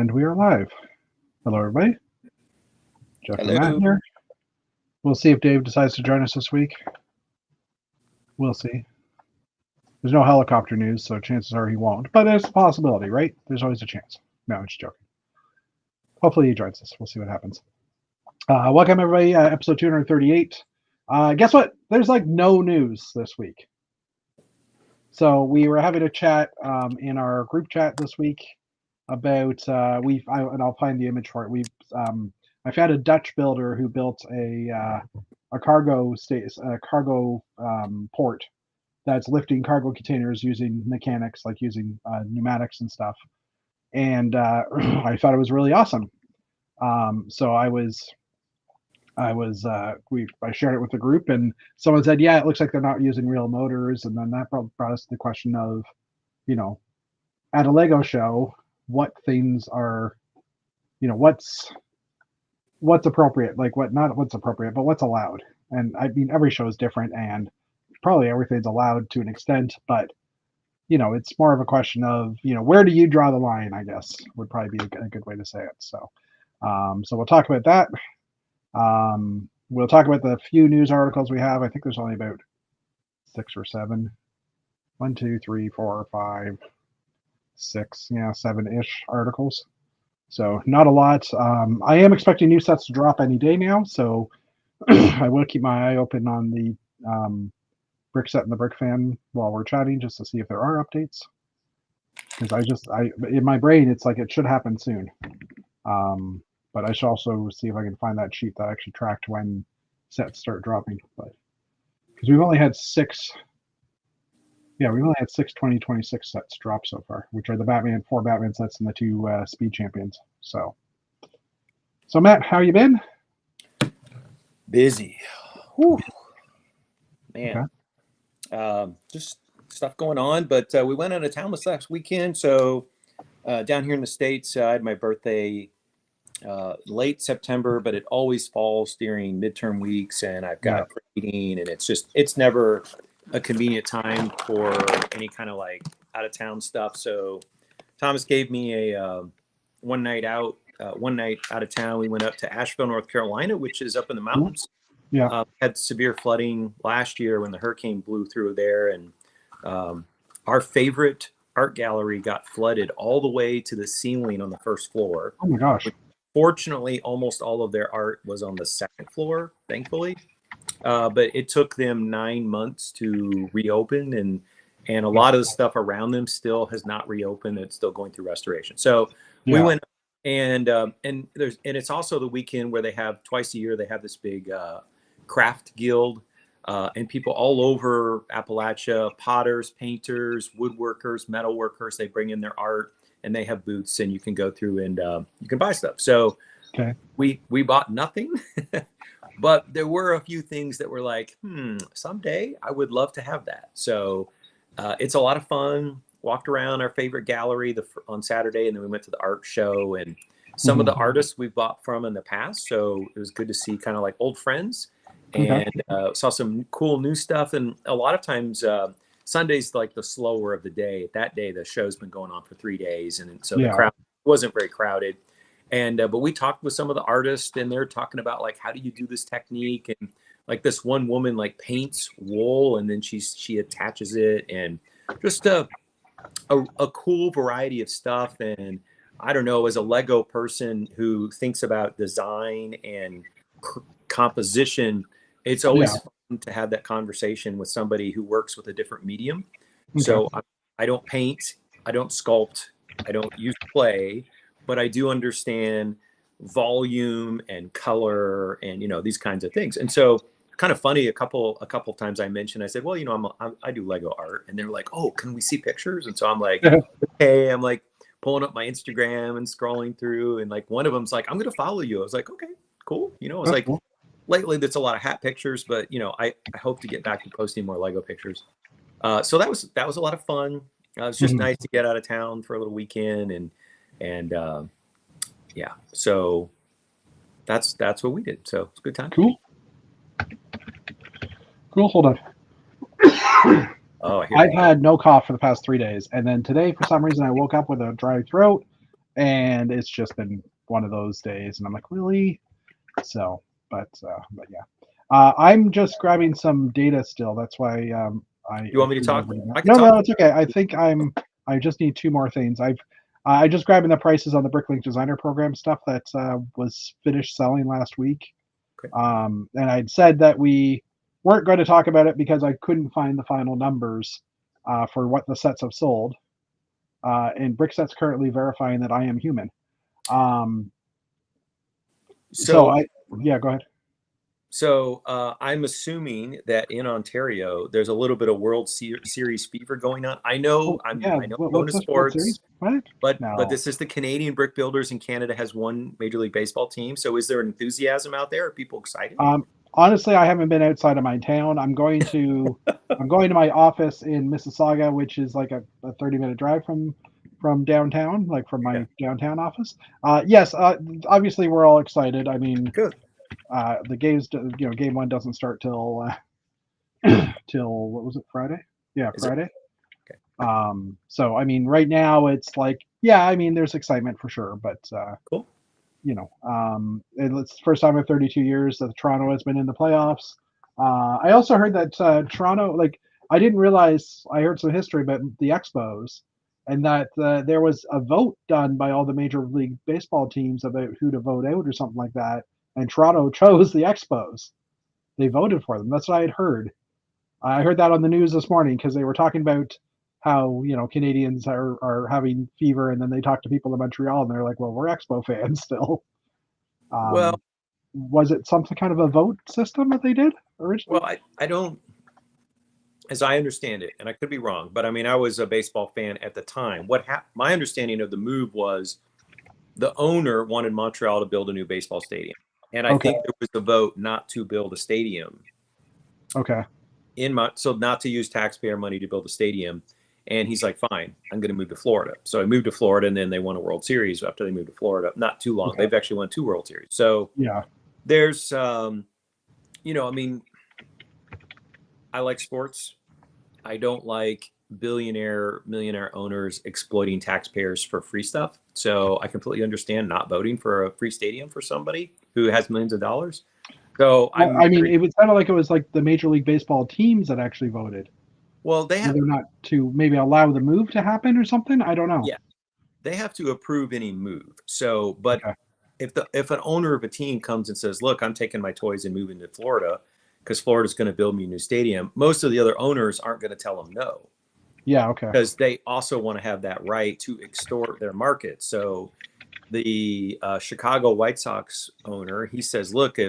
And we are live. Hello, everybody. Jeff and Matt Hello. here. We'll see if Dave decides to join us this week. We'll see. There's no helicopter news, so chances are he won't. But there's a possibility, right? There's always a chance. No, I'm just joking. Hopefully he joins us. We'll see what happens. Welcome, everybody. Episode 238. Guess what? There's like no news this week. So we were having a chat in our group chat this week about and I'll find the image for it. I found a Dutch builder who built a cargo port that's lifting cargo containers using mechanics, like using pneumatics and stuff. And I thought it was really awesome. So I shared it with the group, and someone said, "Yeah, it looks like they're not using real motors." And then that brought us to the question of, at a Lego show, what things are, what's appropriate, like not what's appropriate, but what's allowed. And I mean, every show is different, and probably everything's allowed to an extent, but it's more of a question of, where do you draw the line, I guess, would probably be a good way to say it. So we'll talk about that. We'll talk about the few news articles we have. I think there's only about 6 or 7. 1, 2, 3, 4, 5, 6, 7-ish articles. So not a lot. I am expecting new sets to drop any day now, so I will keep my eye open on the Brick Set and the Brick Fan while we're chatting, just to see if there are updates. Because in my brain, it's like it should happen soon. But I should also see if I can find that sheet that actually tracked when sets start dropping. But because we've only had 6. Yeah, we've only had 6 2026 sets drop so far, which are the 4 Batman sets and the 2 Speed Champions. So Matt, how you been? Busy. Whew. Man. Okay. Just stuff going on, but we went out of town this last weekend. So down here in the States, I had my birthday late September, but it always falls during midterm weeks, and I've got reading, and it's never a convenient time for any kind of like out of town stuff. So Thomas gave me a one night out of town. We went up to Asheville, North Carolina, which is up in the mountains. Yeah. Had severe flooding last year when the hurricane blew through there, and our favorite art gallery got flooded all the way to the ceiling on the first floor. Oh my gosh. Fortunately, almost all of their art was on the second floor, thankfully. But it took them 9 months to reopen, and a lot of the stuff around them still has not reopened. It's still going through restoration. So we went, and it's also the weekend where they have twice a year, they have this big craft guild, and people all over Appalachia, potters, painters, woodworkers, metal workers, they bring in their art, and they have booths, and you can go through and you can buy stuff. So we bought nothing. But there were a few things that were like, someday I would love to have that. So it's a lot of fun. Walked around our favorite gallery on Saturday, and then we went to the art show. And some of the artists we've bought from in the past. So it was good to see kind of like old friends, and saw some cool new stuff. And a lot of times Sunday's like the slower of the day. That day, the show's been going on for 3 days. And so the crowd wasn't very crowded. And but we talked with some of the artists, and they're talking about like, how do you do this technique? And like this one woman like paints wool, and then she attaches it, and just a cool variety of stuff. And I don't know, as a Lego person who thinks about design and composition, it's always fun to have that conversation with somebody who works with a different medium. So I don't paint, I don't sculpt, I don't use clay, but I do understand volume and color and, these kinds of things. And so kind of funny, a couple times I mentioned, I said, well, I do Lego art. And they're like, oh, can we see pictures? And so I'm like, okay, I'm like pulling up my Instagram and scrolling through. And like, one of them's like, I'm going to follow you. I was like, okay, cool. I was like, lately that's a lot of hat pictures, but I hope to get back to posting more Lego pictures. So that was a lot of fun. It was just nice to get out of town for a little weekend, and so that's what we did. So it's a good time. Cool. Hold on. Oh, I've had no cough for the past 3 days, and then today, for some reason, I woke up with a dry throat, and it's just been one of those days, and I'm like, really? So, but yeah, I'm just grabbing some data still. That's why You want me to talk? I can No, talk. no, it's okay. I think I just need two more things. I just grabbing the prices on the Bricklink Designer Program stuff that was finished selling last week. Okay. And I'd said that we weren't going to talk about it because I couldn't find the final numbers for what the sets have sold. And Brickset's currently verifying that I am human. So Yeah, go ahead. So I'm assuming that in Ontario, there's a little bit of World Series fever going on. I know, Yeah, I know, I'm going what's to this World Series? sports, What? but No. this is the Canadian Brick Builders, and Canada has one Major League Baseball team. So is there enthusiasm out there? Are people excited? Honestly, I haven't been outside of my town. I'm going to my office in Mississauga, which is like a 30-minute drive from downtown, like from my downtown office. Yes, obviously we're all excited. I mean, Good. the games, game one doesn't start till till what was it, Friday? Yeah, Is Friday. Okay. So I mean, right now it's like, yeah, I mean, there's excitement for sure, but Cool. It's the first time in 32 years that Toronto has been in the playoffs. I also heard that Toronto, like, I didn't realize, I heard some history about the Expos, and that there was a vote done by all the Major League Baseball teams about who to vote out or something like that, and Toronto chose the Expos. They voted for them. That's what I had heard. I heard that on the news this morning because they were talking about how Canadians are having fever, and then they talked to people in Montreal, and they're like, "Well, we're Expo fans still." Well, Was it something kind of a vote system that they did originally? well, I don't, as I understand it, and I could be wrong, but I mean, I was a baseball fan at the time. My understanding of the move was the owner wanted Montreal to build a new baseball stadium, and I think there was a vote not to build a stadium. Okay. So not to use taxpayer money to build a stadium. And he's like, fine, I'm going to move to Florida. So I moved to Florida, and then they won a World Series after they moved to Florida. Not too long. Okay. They've actually won 2 World Series. So yeah, there's, I mean, I like sports. I don't like millionaire owners exploiting taxpayers for free stuff. So I completely understand not voting for a free stadium for somebody who has millions of dollars. So I mean, it was kind of like it was like the Major League Baseball teams that actually voted. Well, they have not to maybe allow the move to happen or something. I don't know. Yeah, they have to approve any move. So, but if an owner of a team comes and says, "Look, I'm taking my toys and moving to Florida because Florida's going to build me a new stadium," most of the other owners aren't going to tell them no. Yeah, okay. Because they also want to have that right to extort their market. So, the Chicago White Sox owner, he says, "Look,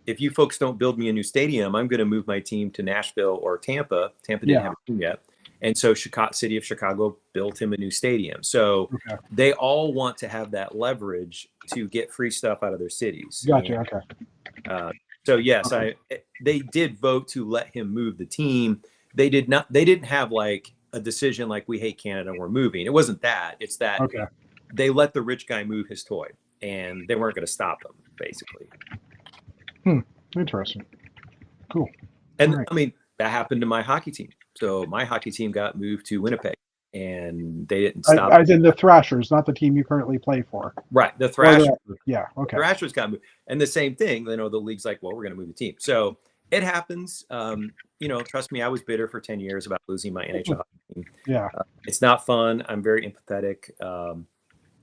if you folks don't build me a new stadium, I'm going to move my team to Nashville or Tampa." Tampa didn't have a team yet. And so City of Chicago built him a new stadium. So they all want to have that leverage to get free stuff out of their cities. Gotcha. Okay. So yes, they did vote to let him move the team. They didn't have like a decision like, we hate Canada, we're moving. It wasn't that. It's that they let the rich guy move his toy, and they weren't going to stop him, basically. Interesting. Cool. And I mean, that happened to my hockey team. So my hockey team got moved to Winnipeg, and they didn't stop. As in the Thrashers, not the team you currently play for. Right. The Thrashers. Yeah. Okay. The Thrashers got moved. And the same thing, the league's like, well, we're going to move the team. So it happens. Trust me, I was bitter for 10 years about losing my NHL hockey team. Yeah. It's not fun. I'm very empathetic.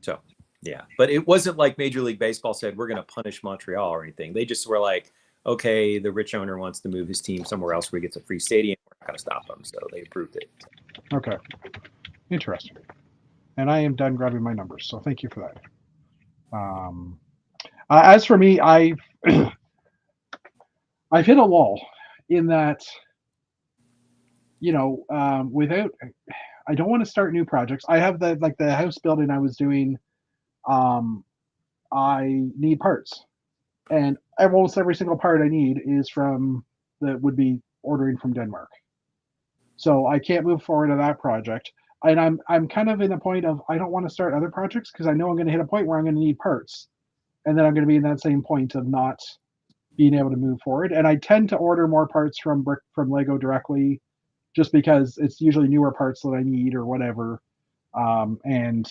So, yeah. But it wasn't like Major League Baseball said, we're going to punish Montreal or anything. They just were like, okay, the rich owner wants to move his team somewhere else where he gets a free stadium. We're not going to stop him. So they approved it. Okay. Interesting. And I am done grabbing my numbers. So thank you for that. As for me, I've hit a wall in that, without, I don't want to start new projects. I have the house building I was doing. I need parts. And almost every single part I need is would be ordering from Denmark. So I can't move forward to that project. And I'm kind of in a point of, I don't want to start other projects because I know I'm going to hit a point where I'm going to need parts. And then I'm going to be in that same point of not being able to move forward. And I tend to order more parts from Lego directly, just because it's usually newer parts that I need or whatever. And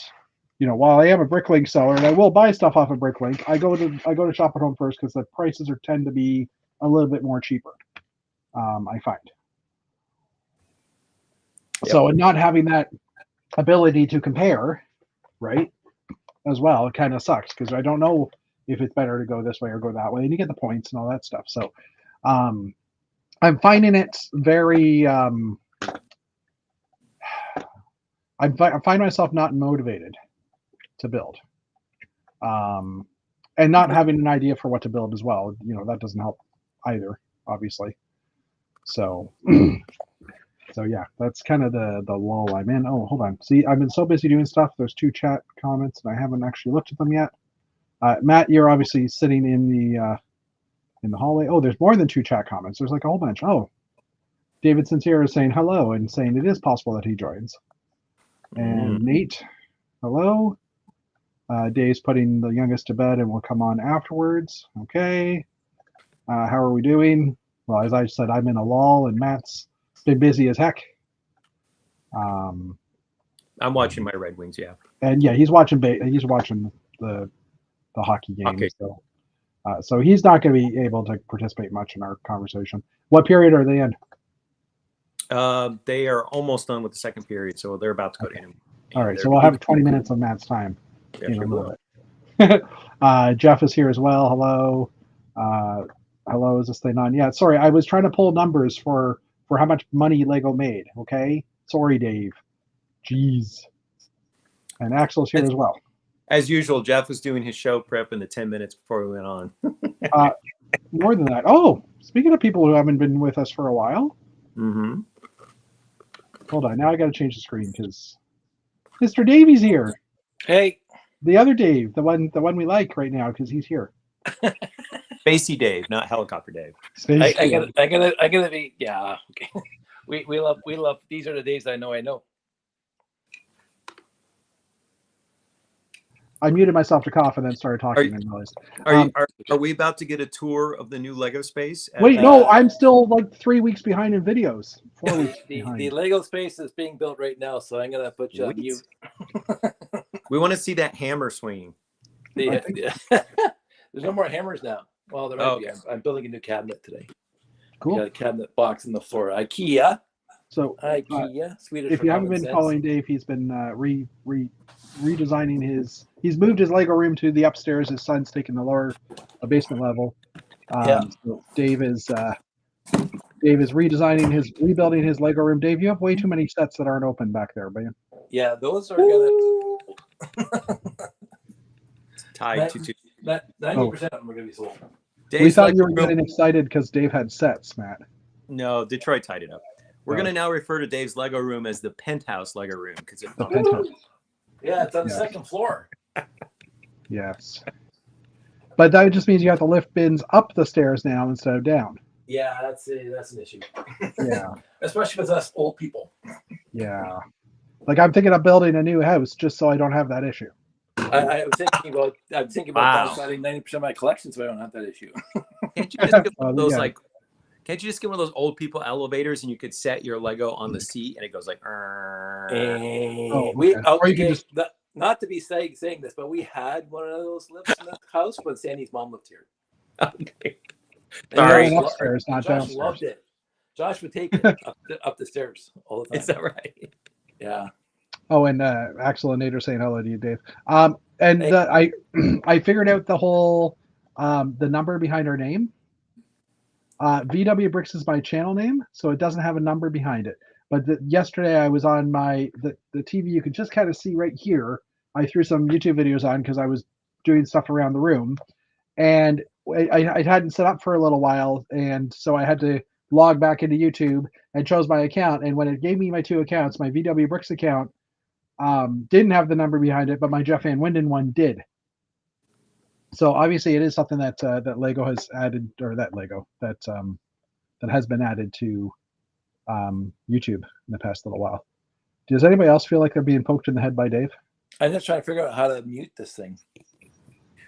while I am a Bricklink seller and I will buy stuff off of Bricklink, I go to Shop at Home first because the prices tend to be a little bit more cheaper. I find. Yep. So, and not having that ability to compare, right, as well, it kind of sucks because I don't know if it's better to go this way or go that way, and you get the points and all that stuff. So, I'm finding it very. I find myself not motivated to build, and not having an idea for what to build as well. That doesn't help either, obviously. So, so yeah, that's kind of the lull I'm in. Oh, hold on. See, I've been so busy doing stuff. There's 2 chat comments, and I haven't actually looked at them yet. Matt, you're obviously sitting in the hallway. Oh, there's more than 2 chat comments. There's like a whole bunch. Oh, David Sincere is saying hello and saying it is possible that he joins. And Nate, hello. Dave's putting the youngest to bed and will come on afterwards. Okay. How are we doing? Well, as I said, I'm in a lull, and Matt's been busy as heck. I'm watching my Red Wings, yeah. And yeah, he's watching the hockey game. Okay. So he's not going to be able to participate much in our conversation. What period are they in? They are almost done with the second period, so they're about to go to him. All right, so we'll have 20 minutes of Matt's time in a little bit. Jeff is here as well. Hello. Hello, is this thing on? Yeah, sorry, I was trying to pull numbers for how much money Lego made, okay? Sorry, Dave. Jeez. And Axel's here as well. As usual, Jeff was doing his show prep in the 10 minutes before we went on. More than that. Oh, speaking of people who haven't been with us for a while. Mm-hmm. Hold on, now I got to change the screen because Mr. Davey's here. Hey. The other Dave, the one we like right now because he's here. Spacey Dave, not Helicopter Dave. I gotta be, yeah. Okay. We love. These are the days I know. I muted myself to cough and then started talking and realized. Are we about to get a tour of the new Lego space? Wait, no, I'm still like 3 weeks behind in videos. 4 weeks behind. The Lego space is being built right now, so I'm gonna put you on mute. We want to see that hammer swinging. There's no more hammers now. Well, there might be. I'm building a new cabinet today. Cool. Got a cabinet box in the floor. IKEA. So Swedish. If you haven't been following Dave, he's been redesigning his. He's moved his Lego room to the upstairs. His son's taking the lower, basement level. So Dave is rebuilding his Lego room. Dave, you have way too many sets that aren't open back there, man. Yeah, those are gonna. Tied to 90% of them are gonna be sold. We thought you were getting excited because Dave had sets, Matt. No, Detroit tied it up. We're going to now refer to Dave's Lego room as the penthouse Lego room because it's yeah, it's on the second floor. Yes, but that just means you have to lift bins up the stairs now instead of down. Yeah, that's an issue. Yeah, especially with us old people. Yeah, like I'm thinking of building a new house just so I don't have that issue. I'm thinking about downsizing 90% of my collection so I don't have that issue. Can't you just get one of those Can't you just get one of those old people elevators and you could set your Lego on the seat and it goes like. Not to be saying this, but we had one of those lifts in the house when Sandy's mom lived here. Okay. Sorry, upstairs, not Josh downstairs. loved it. Josh would take it up the stairs all the time. Is that right? Yeah. Oh, and Axel and Nate are saying hello to you, Dave. I figured out the whole the number behind our name. VW Bricks is my channel name, so it doesn't have a number behind it. But yesterday I was on the TV. You could just kind of see right here. I threw some YouTube videos on because I was doing stuff around the room, and I hadn't set up for a little while, and so I had to log back into YouTube and chose my account. And when it gave me my 2 accounts, my VW Bricks account didn't have the number behind it, but my Jeff Van Winden one did. So obviously it is something that that Lego has added, or that has been added to YouTube in the past little while. Does anybody else feel like they're being poked in the head by Dave? I'm just trying to figure out how to mute this thing.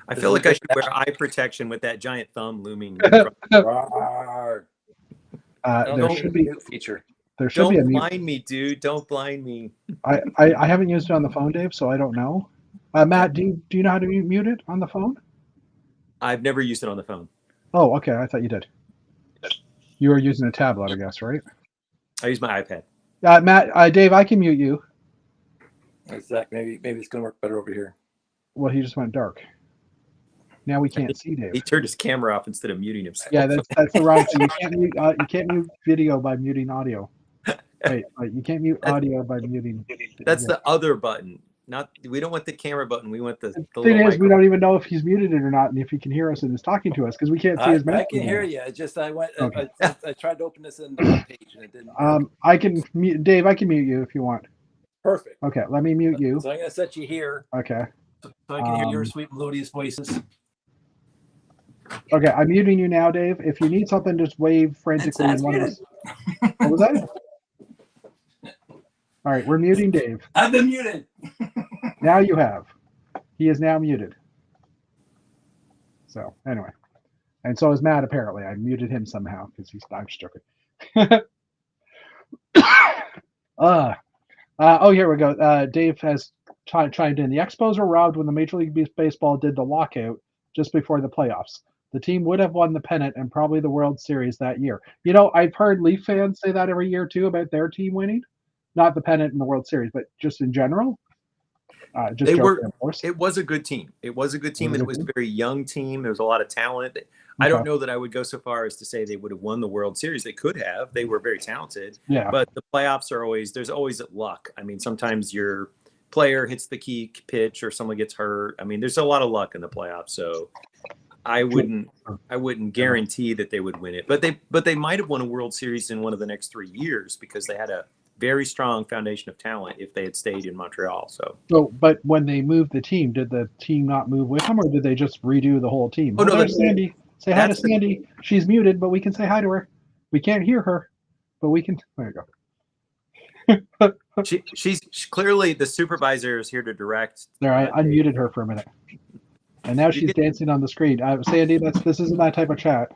I feel like I should wear eye protection with that giant thumb looming. There should be a feature. There should be a mute. Don't blind me, dude. Don't blind me. I haven't used it on the phone, Dave, so I don't know. Matt, do you know how to mute it on the phone? I've never used it on the phone. Oh, okay. I thought you did. You were using a tablet, I guess, right? I use my iPad. Matt, Dave, I can mute you. Zach, maybe it's gonna work better over here. Well, he just went dark. Now we can't see Dave. He turned his camera off instead of muting himself. Yeah, that's the wrong thing. You can't mute video by muting audio. Wait, you can't mute audio by muting. That's the other button. We don't want the camera button. We want the thing little is, we don't even know if he's muted it or not, and if he can hear us and is talking to us because we can't see his mouth. I can hear you. It's just I went. Okay. I tried to open this in the web page and it didn't. I can mute Dave. I can mute you if you want. Perfect. Okay, let me mute you. So I'm gonna set you here. Okay. So I can hear your sweet melodious voices. Okay, I'm muting you now, Dave. If you need something, just wave frantically. That's One of us. What was that? All right, we're muting Dave. I've been muted. Now you have. He is now muted. So anyway, and so is Matt. Apparently, I muted him somehow because he's. I'm just joking. Oh, here we go. Dave has chimed in. The Expos were robbed when the Major League Baseball did the lockout just before the playoffs. The team would have won the pennant and probably the World Series that year. You know, I've heard Leaf fans say that every year too about their team winning, not the pennant and the World Series, but just in general. It was a good team. It was a good team, and it was a very young team. There was a lot of talent. I don't know that I would go so far as to say they would have won the World Series. They could have. They were very talented. Yeah. But the playoffs there's always luck. I mean, sometimes your player hits the key pitch or someone gets hurt. I mean, there's a lot of luck in the playoffs. So I wouldn't guarantee that they would win it. But they might have won a World Series in one of the next 3 years because they had a very strong foundation of talent if they had stayed in Montreal. So, but when they moved the team, did the team not move with them, or did they just redo the whole team? Oh no, there's Sandy. Say hi to Sandy. She's muted, but we can say hi to her. We can't hear her, but we can. There you go. she's clearly the supervisor is here to direct. There, I unmuted her for a minute, and now she's dancing on the screen. Sandy, this isn't that type of chat.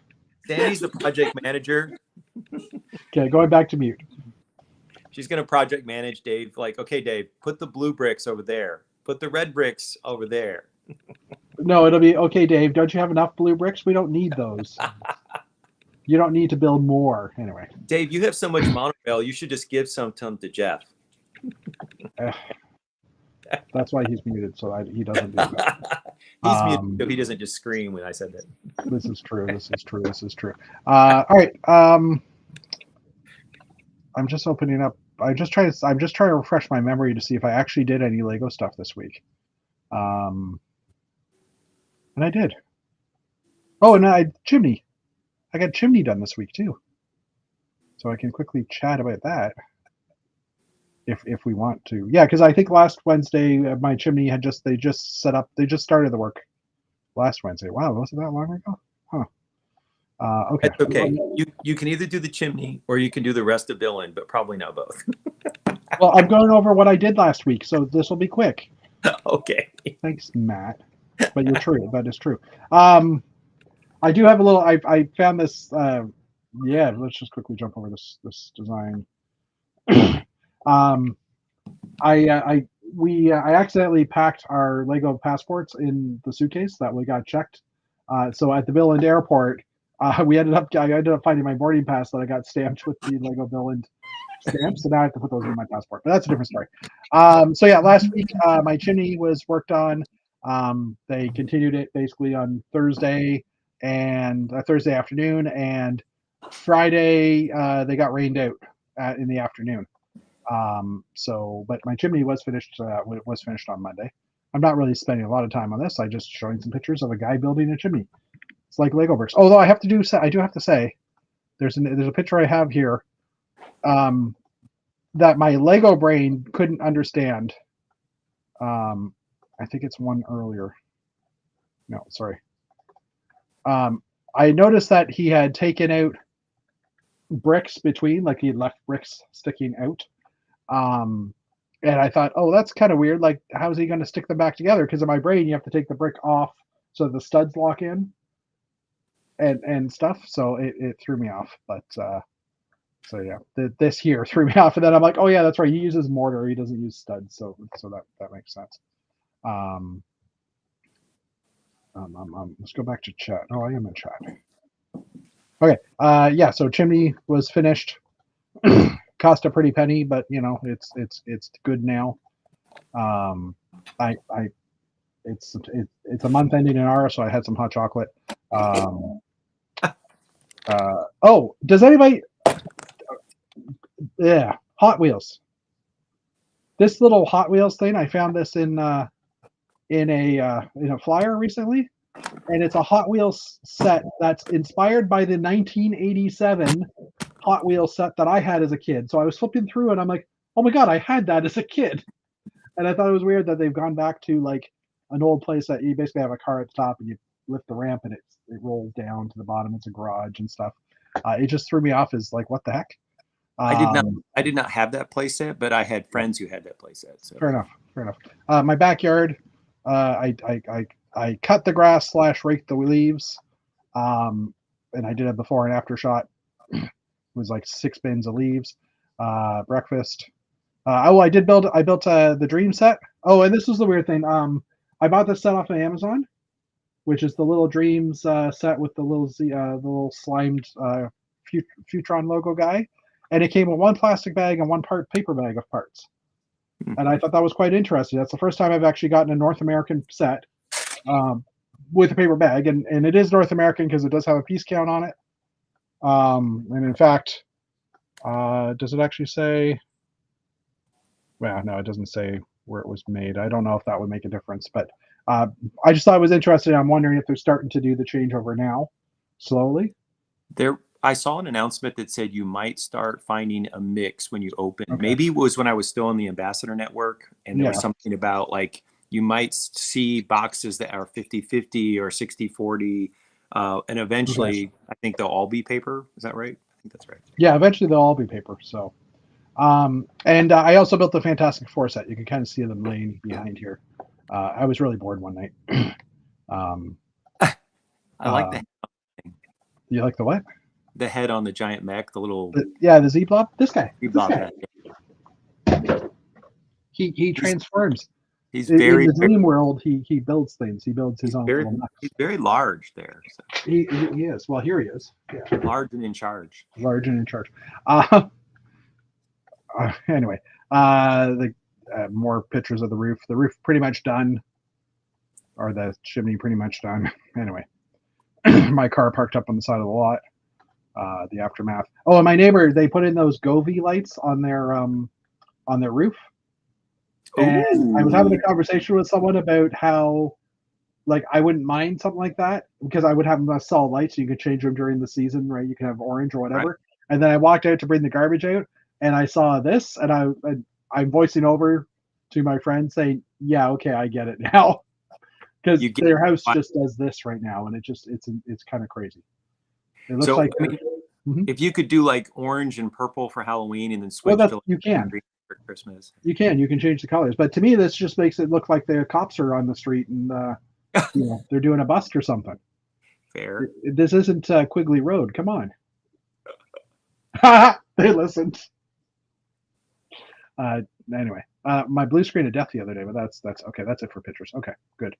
Sandy's the project manager. Okay, going back to mute. She's going to project manage Dave. Like, okay, Dave, put the blue bricks over there. Put the red bricks over there. No, it'll be, okay, Dave, don't you have enough blue bricks? We don't need those. You don't need to build more. Anyway. Dave, you have so much monorail. You should just give some to Jeff. That's why he's muted, so he doesn't do that. He's muted so he doesn't just scream when I said that. This is true. This is true. This is true. All right. I'm just opening up. I'm just trying to refresh my memory to see if I actually did any Lego stuff this week. And I did. Oh, and Chimney. I got Chimney done this week too. So I can quickly chat about that if we want to. Yeah, because I think last Wednesday my Chimney they just started the work last Wednesday. Wow, wasn't that long ago? Huh. Okay. That's okay. You can either do the Chimney or you can do the rest of Dylan, but probably not both. Well, I'm going over what I did last week, so this will be quick. Okay. Thanks, Matt. But you're true. That is true. I do have a little. I found this. Yeah, let's just quickly jump over this design. I accidentally packed our Lego passports in the suitcase that we got checked. So at the Billund Airport, I ended up finding my boarding pass that I got stamped with the Lego Billund stamp. So now I have to put those in my passport. But that's a different story. So yeah, last week my chimney was worked on. They continued it basically on Thursday and Thursday afternoon, and Friday they got rained out in the afternoon. But my chimney was finished on Monday. I'm not really spending a lot of time on this. I'm just showing some pictures of a guy building a chimney. It's like Lego bricks. Although I do have to say, there's a picture I have here that my Lego brain couldn't understand. I think it's one earlier. No, sorry. I noticed that he had taken out bricks between, like he had left bricks sticking out. And I thought, oh, that's kind of weird. Like, how is he going to stick them back together? Because in my brain, you have to take the brick off so the studs lock in and stuff. So it threw me off. But so yeah, this here threw me off. And then I'm like, oh yeah, that's right. He uses mortar. He doesn't use studs. So that makes sense. Let's go back to chat. Oh, I am in chat. Okay. Yeah. So Chimney was finished. Cost a pretty penny, but you know it's good now. It's a month ending in R, so I had some hot chocolate. Oh, does anybody? Yeah, Hot Wheels. This little Hot Wheels thing, I found this in a flyer recently, and it's a Hot Wheels set that's inspired by the 1987 Hot Wheels set that I had as a kid. So I was flipping through, and I'm like, oh my god, I had that as a kid, and I thought it was weird that they've gone back to like an old place that you basically have a car at the top and you lift the ramp and it rolls down to the bottom. It's a garage and stuff. It just threw me off as like, what the heck? I did not have that playset, but I had friends who had that playset. So fair enough. My backyard, I cut the grass / raked the leaves, and I did a before and after shot. It was like 6 bins of leaves. Breakfast. I built the dream set. Oh, and this was the weird thing. I bought this set off of Amazon, which is the little dreams set with the little slimed Futron logo guy. And it came with 1 plastic bag and 1 paper bag of parts. And I thought that was quite interesting. That's the first time I've actually gotten a North American set with a paper bag. And it is North American because it does have a piece count on it. And in fact, does it actually say? Well, no, it doesn't say where it was made. I don't know if that would make a difference. But I just thought it was interesting. I'm wondering if they're starting to do the changeover now, slowly. I saw an announcement that said you might start finding a mix when you open. Okay. Maybe it was when I was still in the Ambassador Network, and there was something about like you might see boxes that are 50-50 or 60-40, and eventually I think they'll all be paper. Is that right? I think that's right. Yeah, eventually they'll all be paper. So, and I also built the Fantastic Four set. You can kind of see them laying behind here. I was really bored one night. I like that. You like the what? The head on the giant mech, the little the Z-Blob. This guy. Z-Blob. He transforms. He's very in the dream world. He builds things. He builds his own little mechs. He's very large there. So. He is. Well, here he is. Yeah. Large and in charge. Large and in charge. Anyway, more pictures of the roof. The roof pretty much done, or the chimney pretty much done. Anyway, my car parked up on the side of the lot. The aftermath. Oh, and my neighbor, they put in those Govee lights on their roof. And I was having a conversation with someone about how, like, I wouldn't mind something like that because I would have them solid lights, so you could change them during the season, right? You can have orange or whatever. Right. And then I walked out to bring the garbage out, and I saw this, and I'm voicing over to my friend saying, "Yeah, okay, I get it now," because their house just does this right now, and it's kind of crazy. It looks like if you could do like orange and purple for Halloween and then switch to you can green for Christmas. You can change the colors, but to me this just makes it look like the cops are on the street and they're doing a bust or something. Fair. This isn't Quigley Road. Come on. They listened. Anyway, my blue screen of death the other day, but that's okay. That's it for pictures. Okay, good.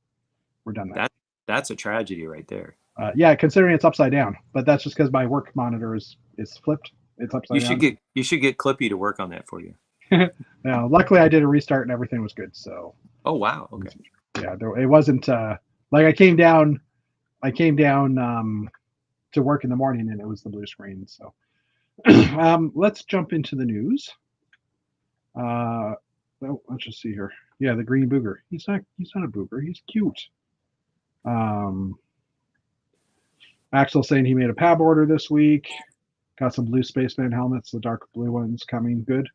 We're done there. That's a tragedy right there. Yeah, considering it's upside down, but that's just because my work monitor is flipped. It's upside down. You should get Clippy to work on that for you. Luckily, I did a restart and everything was good. So. Oh wow! Okay. Yeah, it wasn't like I came down to work in the morning and it was the blue screen. So, let's jump into the news. Let's just see here. Yeah, the green booger. He's not a booger. He's cute. Axel saying he made a PAB order this week. Got some blue Spaceman helmets, the dark blue ones coming. Good.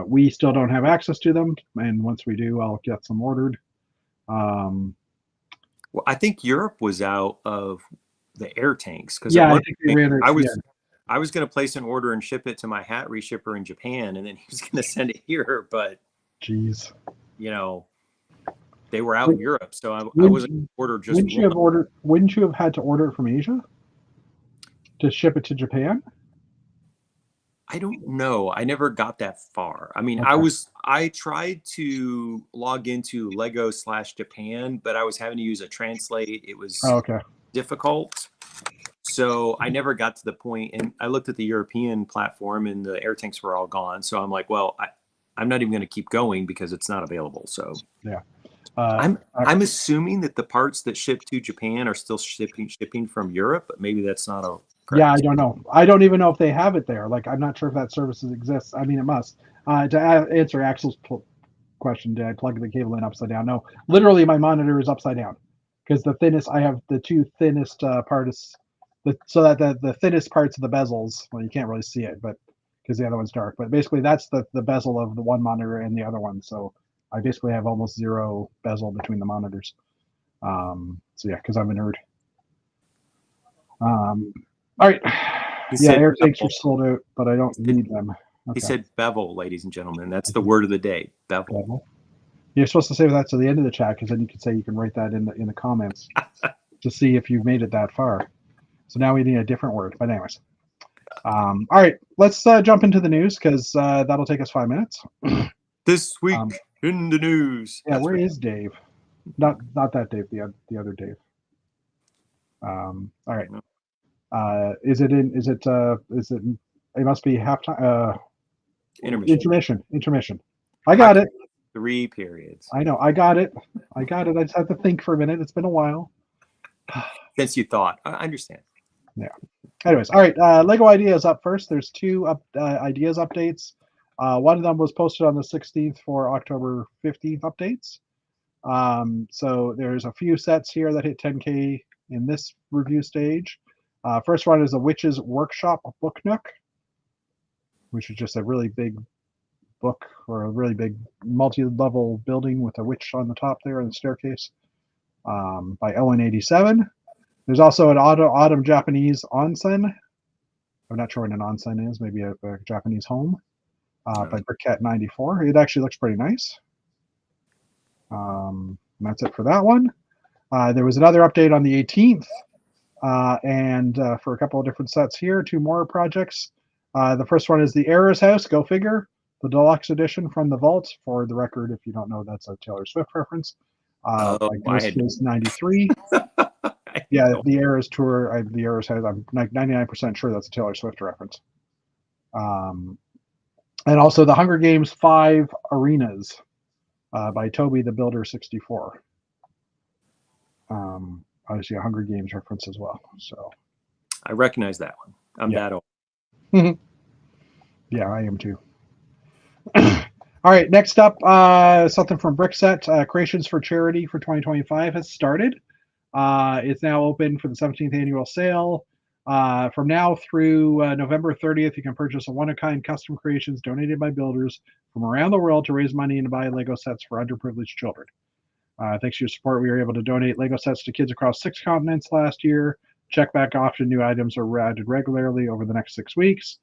We still don't have access to them, and once we do, I'll get some ordered. Well, I think Europe was out of the air tanks because I think they ran. I was going to place an order and ship it to my hat reshipper in Japan, and then he was going to send it here, but jeez, they were out in Europe, so I wasn't ordered just. Wouldn't you have had to order it from Asia to ship it to Japan? I don't know. I never got that far. I mean, Okay. I tried to log into Lego/Japan, but I was having to use a translate. It was Oh, okay. difficult. So I never got to the point, and I looked at the European platform and the air tanks were all gone. So I'm like, well, I'm not even going to keep going because it's not available. So Yeah. I'm assuming that the parts that ship to Japan are still shipping from Europe, but maybe that's not a correct. Yeah, I don't know. I don't even know if they have it there. Like, I'm not sure if that service exists. I mean, it must. Answer Axel's question, did I plug the cable in upside down? No, literally, my monitor is upside down because I have the two thinnest parts, so that the thinnest parts of the bezels. Well, you can't really see it, but because the other one's dark. But basically, that's the bezel of the one monitor and the other one. So I basically have almost zero bezel between the monitors. So yeah, because I'm a nerd. All right. Yeah, air tanks are sold out, but I don't need them. He said bevel, ladies and gentlemen. That's the word of the day. Bevel. You're supposed to save that to the end of the chat because then you can say you can write that in the comments to see if you've made it that far. So now we need a different word. But anyways, all right, let's jump into the news because that'll take us 5 minutes. This week in the news. Yeah, where is Dave? Not that Dave. The other Dave. All right. Is it? It must be halftime. Intermission. I got it. 3 periods. I know. I got it. I just had to think for a minute. It's been a while. Since you thought. I understand. Yeah. Anyways, all right. Lego Ideas up first. There's 2 Ideas updates. One of them was posted on the 16th for October 15th updates. So there's a few sets here that hit 10K in this review stage. First one is a Witch's Workshop Book Nook, which is just a really big book or a really big multi-level building with a witch on the top there and the staircase, by Ellen87. There's also an autumn Japanese onsen. I'm not sure what an onsen is, maybe a Japanese home, by Brickcat94. It actually looks pretty nice. And that's it for that one. There was another update on the 18th, and for a couple of different sets here, 2 more projects. The first one is the Errors House, go figure, the deluxe edition from the vault. For the record, if you don't know, that's a Taylor Swift reference. By Ghost 93. Yeah, the Errors tour, the Errors House, I'm like 99% sure that's a Taylor Swift reference. And also the Hunger Games 5 Arenas, by Toby the Builder 64. Obviously a Hunger Games reference as well. So I recognize that one. I'm that old. Yeah, I am too. All right, next up, something from Brickset. Creations for Charity for 2025 has started. It's now open for the 17th annual sale. From now through November 30th, you can purchase a one-of-kind custom creations donated by builders from around the world to raise money and buy Lego sets for underprivileged children. Thanks to your support, we were able to donate Lego sets to kids across 6 continents last year. Check back often. New items are added regularly over the next 6 weeks.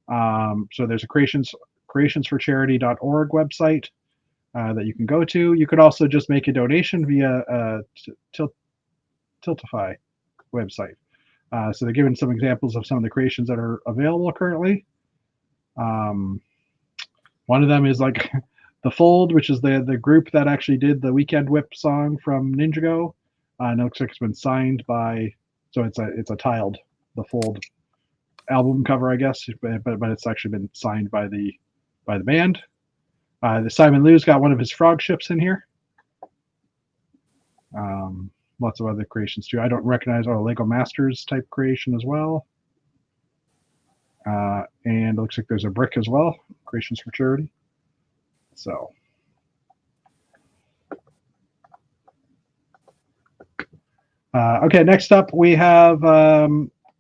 So there's a creationsforcharity.org website that you can go to. You could also just make a donation via Tiltify website. So they're giving some examples of some of the creations that are available currently. One of them is like The Fold, which is the group that actually did the Weekend Whip song from Ninjago. And it looks like it's been signed by, so it's a tiled The Fold album cover, I guess, but it's actually been signed by the band. The Simon Liu's got one of his frog ships in here. Lots of other creations too. I don't recognize Lego Masters type creation as well. And it looks like there's a brick as well. Creations for Charity. So. Okay, next up we have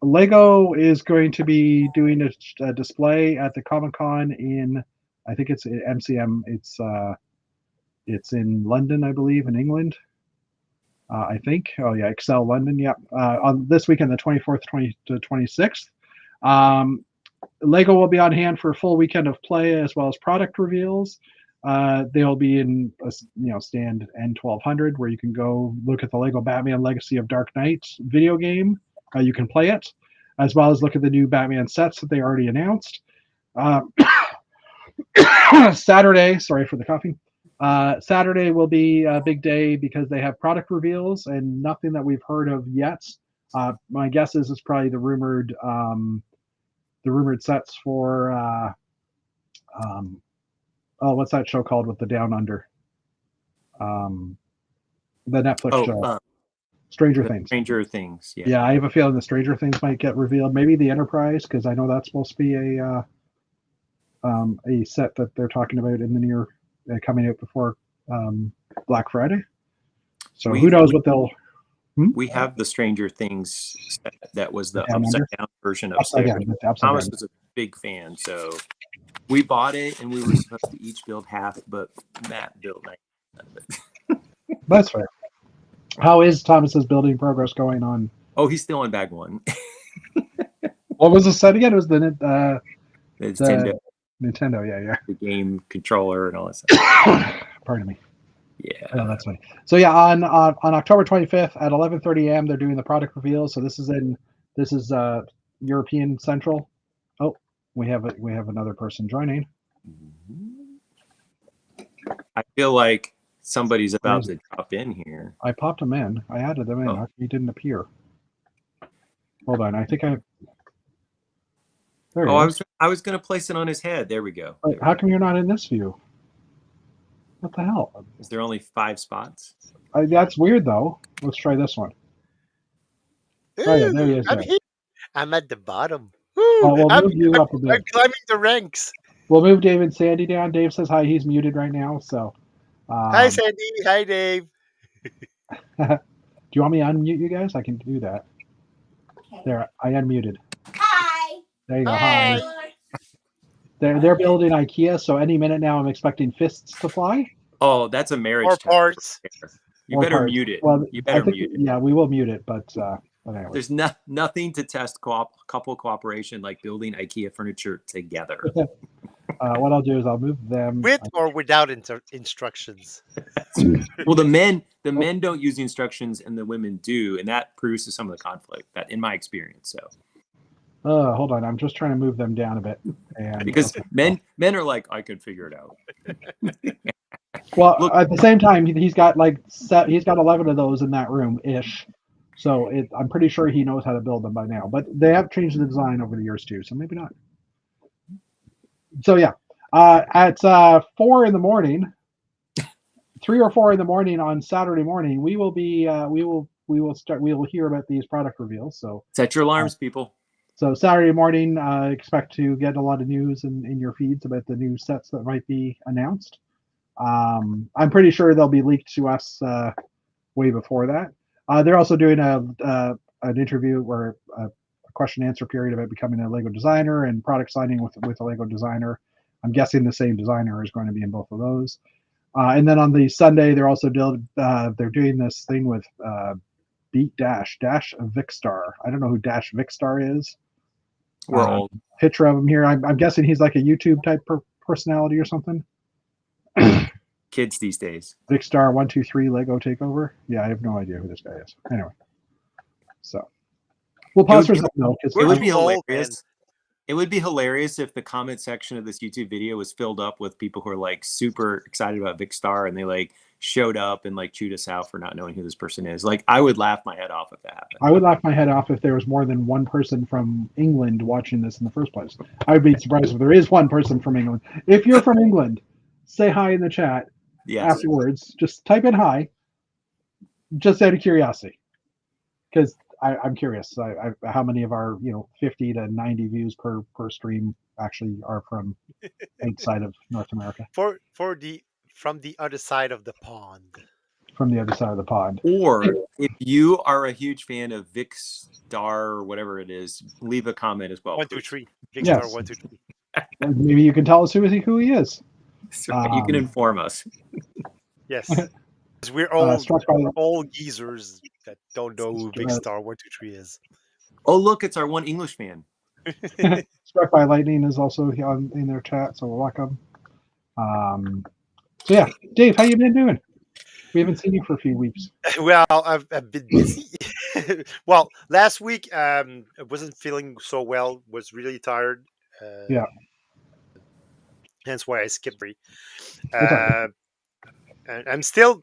Lego is going to be doing a display at the Comic-Con in, I think it's MCM. It's in London, I believe, in England. I think. Oh yeah, Excel London. Yeah, on this weekend, the 24th to 26th. Lego will be on hand for a full weekend of play as well as product reveals. They'll be in stand N1200 where you can go look at the Lego Batman Legacy of Dark Knight video game. You can play it, as well as look at the new Batman sets that they already announced. Um, Saturday, sorry for the coffee. Saturday will be a big day because they have product reveals and nothing that we've heard of yet. My guess is it's probably the rumored sets for what's that show called with the Down Under? The Netflix show, Stranger Things. Stranger Things. Yeah. Yeah, I have a feeling the Stranger Things might get revealed. Maybe the Enterprise, because I know that's supposed to be a set that they're talking about in the near coming out before Black Friday. So who knows what they'll. We have the Stranger Things set that was the Down upside Under? down version Upside upstairs. down, upside Thomas down. was a big fan, so we bought it, and we were supposed to each build half, but Matt built 90% of it. That's fair. How is Thomas's building progress going on? Oh, he's still on bag one. What was the set again? It was the Nintendo, Nintendo, the game controller, and all that stuff. Pardon me. Yeah. Oh, that's funny. So yeah, on October 25th at 11:30 a.m. they're doing the product reveal. So this is European Central. Oh, we have another person joining. I feel like somebody's about to drop in here. I popped him in. I added them in. Oh. He didn't appear. Hold on. I think I. There he Oh, is. I was going to place it on his head. There we go. Wait, how come you're not in this view? What the hell? Is there only 5 spots? That's weird though. Let's try this one. Oh yeah, there he is. I'm There. here. I'm at the bottom. We'll I'm, move you I'm- up a I'm bit. climbing the ranks. We'll move Dave and Sandy down. Dave says hi. He's muted right now. So. Hi, Sandy. Hi, Dave. Do you want me to unmute you guys? I can do that. Okay. There, I unmuted. Hi. There you go. Hi. Hi. They're building IKEA, so any minute now I'm expecting fists to fly. Oh, that's a marriage. More term. parts. You More better parts. mute it. Well, You I better think, mute it. yeah, we will mute it, but anyway. There's nothing to test couple cooperation like building IKEA furniture together. What I'll do is I'll move them. With or without instructions. Well, the men don't use the instructions, and the women do, and that produces some of the conflict. That, in my experience, so Hold on, I'm just trying to move them down a bit. And because men are like, I could figure it out. Well, Look- at the same time, he's got he's got 11 of those in that room ish. So I'm pretty sure he knows how to build them by now. But they have changed the design over the years too, so maybe not. So yeah, at 4 in the morning, 3 or 4 in the morning on Saturday morning, we will hear about these product reveals. So Set your alarms, people. So Saturday morning, expect to get a lot of news in your feeds about the new sets that might be announced. I'm pretty sure they'll be leaked to us way before that. They're also doing an interview or a question and answer period about becoming a Lego designer and product signing with a Lego designer. I'm guessing the same designer is going to be in both of those. And then on the Sunday, they're also they're doing this thing with Beat Dash Vicstar. I don't know who Dash Vicstar is. We're old. Picture of him here. I'm guessing he's like a YouTube type personality or something. Kids these days. Vicstar 123 Lego Takeover. Yeah, I have no idea who this guy is. Anyway, so we'll pause for a second though. It would be We're old, hilarious. It would be hilarious if the comment section of this YouTube video was filled up with people who are like super excited about Vicstar and they like showed up and like chewed us out for not knowing who this person is. Like I would laugh my head off if that happened. I would laugh my head off if there was more than one person from England watching this in the first place. I would be surprised if there is one person from England. If you're from England, say hi in the chat Yes. afterwards. Just type in hi, just out of curiosity, because I'm curious. How many of our 50 to 90 views per stream actually are from outside of North America, From the other side of the pond. from the other side of the pond. Or if you are a huge fan of Vicstar or whatever it is, leave a comment as well. 1, 2, 3. Big Yes. Star 1, 2, 3. Maybe you can tell us who he is. So you can inform us. Yes. 'Cause we're all Struck by old geezers that don't know who Big Star 1, 2, 3 is. Oh, look, it's our one English fan. Struck by Lightning is also in their chat, so welcome. So yeah, Dave, how you been doing? We haven't seen you for a few weeks. Well, I've been busy. Well, last week I wasn't feeling so well. Was really tired. Yeah. Hence why I skipped 3. It's all right. And I'm still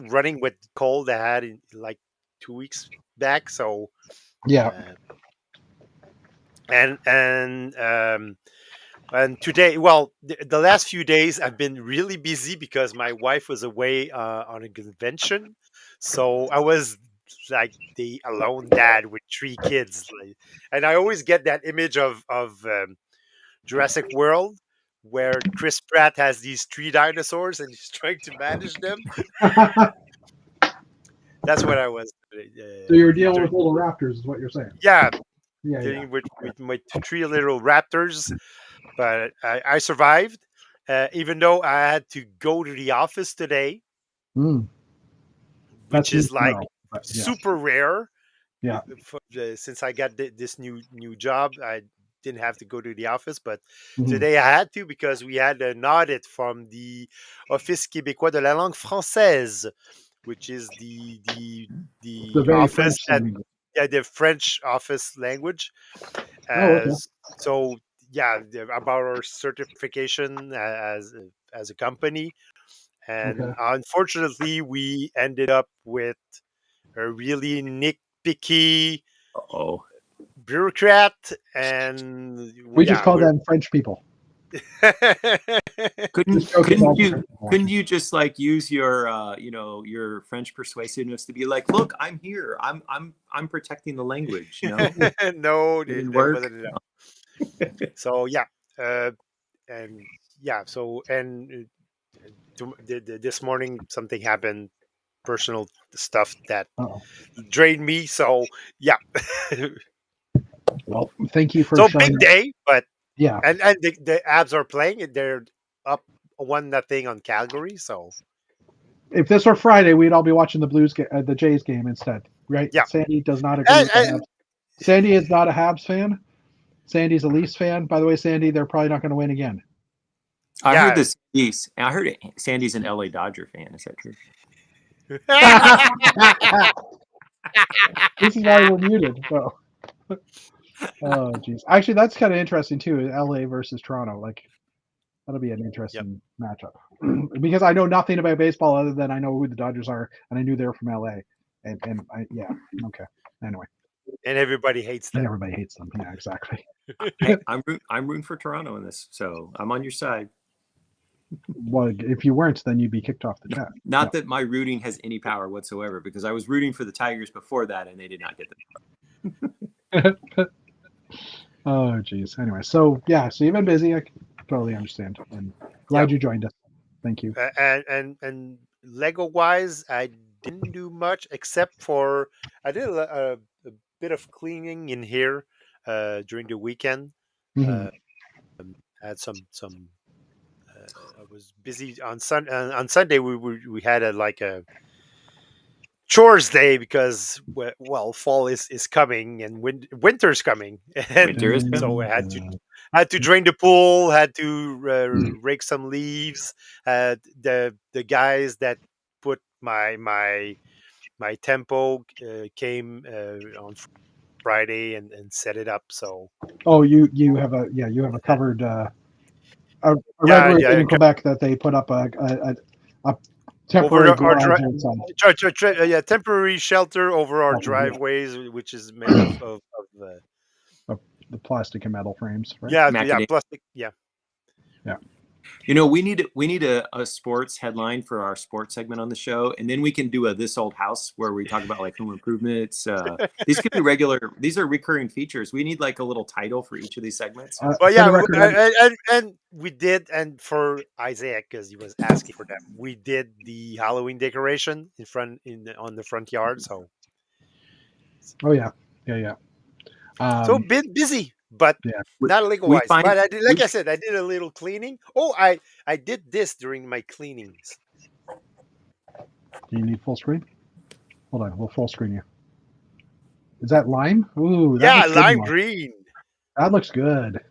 running with cold I had in like 2 weeks back. So Yeah. uh, and today, well, the last few days I've been really busy because my wife was away on a convention, so I was like the alone dad with 3 kids, and I always get that image of Jurassic World where Chris Pratt has these 3 dinosaurs and he's trying to manage them. That's what I was. So you're dealing doing. with little raptors, is what you're saying? Yeah, Yeah. dealing with my 3 little raptors, but I survived, even though I had to go to the office today, Mm, which that's is like tomorrow, but yeah. super rare. Yeah. Since I got this new job, I didn't have to go to the office, but Mhm. today I had to because we had an audit from the Office québécois de la langue française, which is the The very office French that sounding. the French office language. Oh, okay. So yeah, about our certification as a company, and Okay. unfortunately, we ended up with a really nitpicky Oh, bureaucrat, and We just call we're them French people. couldn't This joke is all couldn't you French people. couldn't you just like use your your French persuasiveness to be like, look, I'm here, I'm protecting the language, you know? No, Didn't that work. wasn't enough. So yeah, and yeah, so and this morning something happened, personal stuff that Uh-oh. drained me. So yeah, Well, thank you for so showing big up. day, but Yeah. and the Abs are playing. They're up 1-0 on Calgary. So If this were Friday, we'd all be watching the the Jays game instead, right? Yeah. Sandy does not agree and, with the and, Habs. Sandy is not a Habs fan. Sandy's a Leafs fan. By the way, Sandy, they're probably not going to win again. I Yeah. heard this piece. I heard Sandy's an LA Dodger fan. Is that true? This is why we're muted. So. Oh, geez. Actually, that's kind of interesting too. LA versus Toronto. Like, that'll be an interesting matchup. Because I know nothing about baseball other than I know who the Dodgers are, and I knew they were from LA. And yeah, okay. Anyway, and everybody hates and them. everybody hates them. Yeah, exactly. Hey, I'm rooting for Toronto in this, so I'm on your side. Well, if you weren't, then you'd be kicked off the chat. Not that my rooting has any power whatsoever, because I was rooting for the Tigers before that, and they did not get the. Oh, geez. Anyway, so yeah, so you've been busy. I totally understand, and glad you joined us. Thank you. And Lego wise, I didn't do much except for I did a bit of cleaning in here during the weekend. Mhm. Had some. I was busy on Sunday. We had a chores day because fall is coming and winter's coming, and Winter is so I had to drain the pool, had to rake some leaves. The guys that put my tempo came on Friday and set it up. So Oh, you have a covered a regular thing in Quebec that they put up a temporary garage outside. Temporary shelter over our driveways, which is made of the plastic and metal frames, right? Macadamia. Plastic, yeah. You know, we need a sports headline for our sports segment on the show, and then we can do a This Old House where we talk about like home improvements. These could be regular. These are recurring features. We need like a little title for each of these segments. Well, yeah, and we did, and for Isaac because he was asking for them, we did the Halloween decoration on the front yard. So, oh yeah. So been busy, but not legal wise. But I did, I said, I did a little cleaning. Oh, I did this during my cleanings. Do you need full screen? Hold on, we'll full screen you. Is that lime? Ooh, that looks lime good, green. That looks good.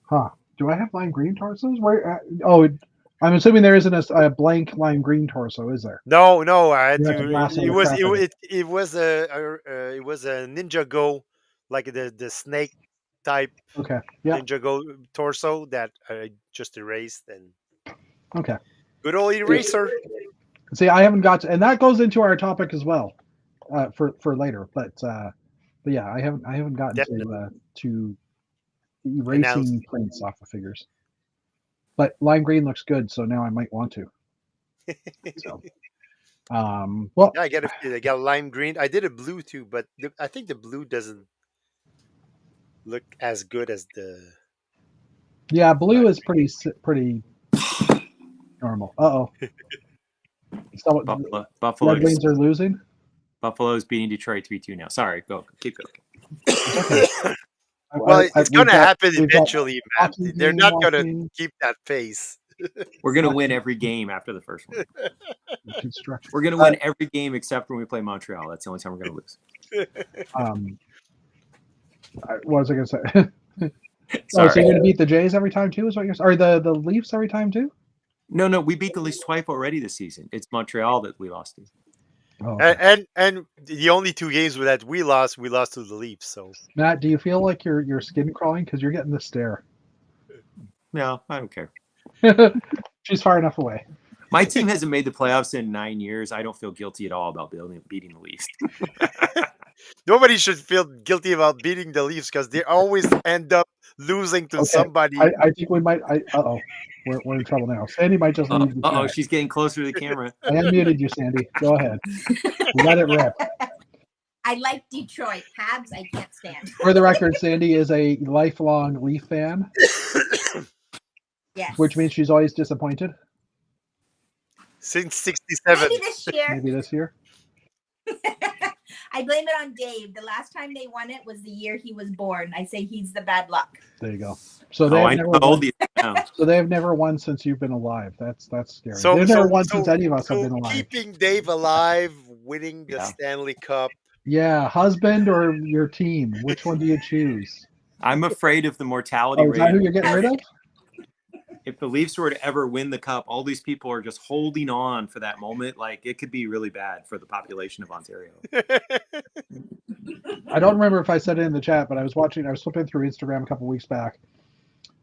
Huh? Do I have lime green torsos? Where? I'm assuming there isn't a blank lime green torso, is there? No, I had You to. have to blast all It the was crap out of it was a Ninja Go, like the snake type Okay. Yeah. Ninjago torso that I just erased, and Okay. good old eraser. See, I haven't got to, and that goes into our topic as well, for later. But yeah, I haven't gotten to erasing prints off of figures. But lime green looks good, so now I might want to. So, well, Yeah, I got a lime green. I did a blue too, but I think the blue doesn't look as good as the. yeah, blue is pretty normal. Oh, so Buffalo's Red Wings are losing. Buffalo's beating Detroit 3-2 now. Sorry, go keep going. Well, it's going to happen we've got eventually, Matt. hockey They're game not going to watching, keep that pace. We're gonna win every game after the first one. construction. We're gonna win every game except when we play Montreal. That's the only time we're gonna lose. What was I going to say? Sorry. So you're going to beat the Jays every time too? Is what you're? Or the Leafs every time too? No, we beat the Leafs twice already this season. It's Montreal that we lost to. Oh, okay. And the only 2 games that we lost to the Leafs. So Matt, do you feel like your skin crawling because you're getting the stare? No, I don't care. She's far enough away. My team hasn't made the playoffs in 9 years. I don't feel guilty at all about beating the Leafs. nobody should feel guilty about beating the Leafs because they always end up losing to somebody. I think we might. We're in trouble now. Sandy might just leave. She's getting closer to the camera. I unmuted you, Sandy. Go ahead. Let it rip. I like Detroit. Habs, I can't stand. For the record, Sandy is a lifelong Leaf fan, Yes. which means she's always disappointed. Since '67. Maybe this year. Maybe this year. I blame it on Dave. The last time they won it was the year he was born. I say he's the bad luck. There you go. So I told you. So they've never won since you've been alive. That's scary. So, they've never won since any of us have been alive. Keeping Dave alive, winning the Stanley Cup. Yeah, husband or your team? Which one do you choose? I'm afraid of the mortality Is that who rate. you're getting rid of? If the Leafs were to ever win the cup, all these people are just holding on for that moment. Like, it could be really bad for the population of Ontario. I don't remember if I said it in the chat, but I was flipping through Instagram a couple weeks back,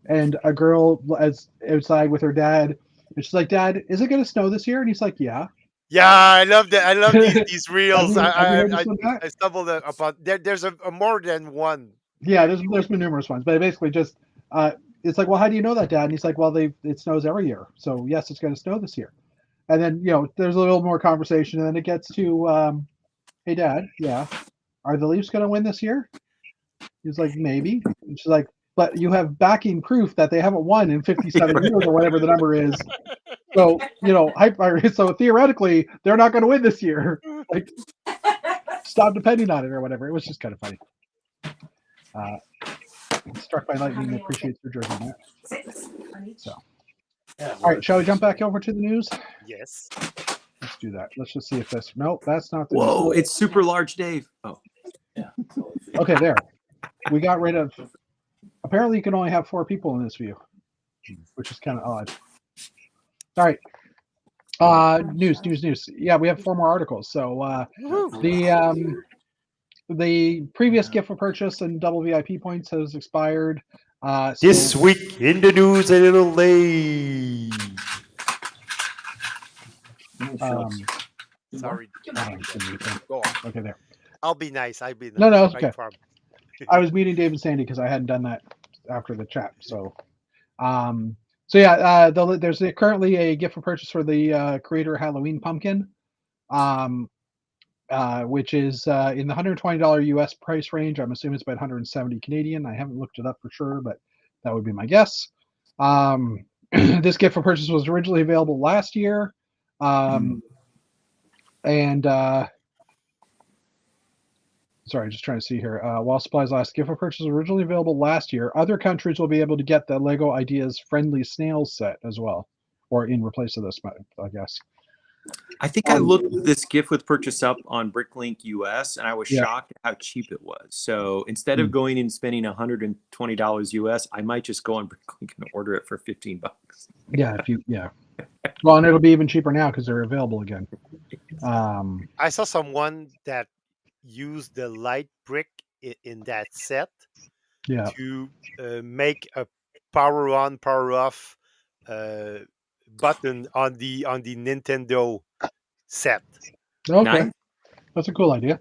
and a girl was outside with her dad, and she's like, "Dad, is it going to snow this year?" And he's like, "Yeah." Yeah, I love that. I love these reels. Have you heard this one, Matt? I stumbled upon. There's a more than one. Yeah, there's been numerous ones, but basically just it's like, well, how do you know that, Dad? And he's like, well, it snows every year, so yes, it's going to snow this year. And then there's a little more conversation, and then it gets to, hey, Dad, yeah, are the Leafs going to win this year? He's like, maybe. And she's like, but you have backing proof that they haven't won in 57 years or whatever the number is. So so theoretically, they're not going to win this year. Like, stop depending on it or whatever. It was just kind of funny. Struck by lightning appreciates your jersey, Matt. So, all right, shall we jump back over to the news? Yes. Let's do that. Let's just see if this. Nope, that's not the. Whoa, news. it's super large, Dave. Oh, Okay, there. We got rid of. Apparently, you can only have 4 people in this view, which is kind of odd. All right. News. Yeah, we have 4 more articles. So the previous gift for purchase and double VIP points has expired. This week in the news, a little late. Sorry. Go on. Okay, there. I'll be nice. No, No, it's okay. I was meeting Dave and Sandy because I hadn't done that after the chat. So, there's currently a gift for purchase for the Creator Halloween pumpkin, which is in the $120 US price range. I'm assuming it's about 170 Canadian. I haven't looked it up for sure, but that would be my guess. This gift for purchase was originally available last year, sorry, just trying to see here. While supplies last, gift for purchase was originally available last year. Other countries will be able to get the Lego Ideas Friendly Snails set as well, or in replace of this, I guess. I think I looked this gift with purchase up on Bricklink US, and I was shocked at how cheap it was. So instead of going and spending $120 US, I might just go on Bricklink and order it for $15. Yeah, well, and it'll be even cheaper now because they're available again. I saw someone that used the light brick in that set Yeah. to make a power on, power off button on the Nintendo set. Okay. Nice. That's a cool idea.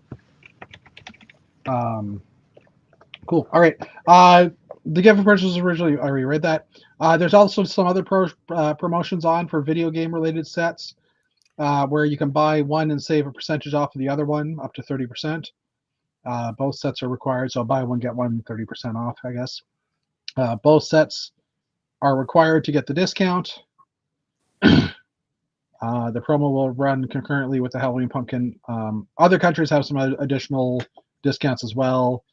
Cool. All right. The gift for purchase was originally, I already read that. There's also some other promotions on for video game related sets where you can buy one and save a percentage off of the other one, up to 30%. Both sets are required, so buy one, get one 30% off, I guess. Both sets are required to get the discount. The promo will run concurrently with the Halloween Pumpkin. Other countries have some additional discounts as well.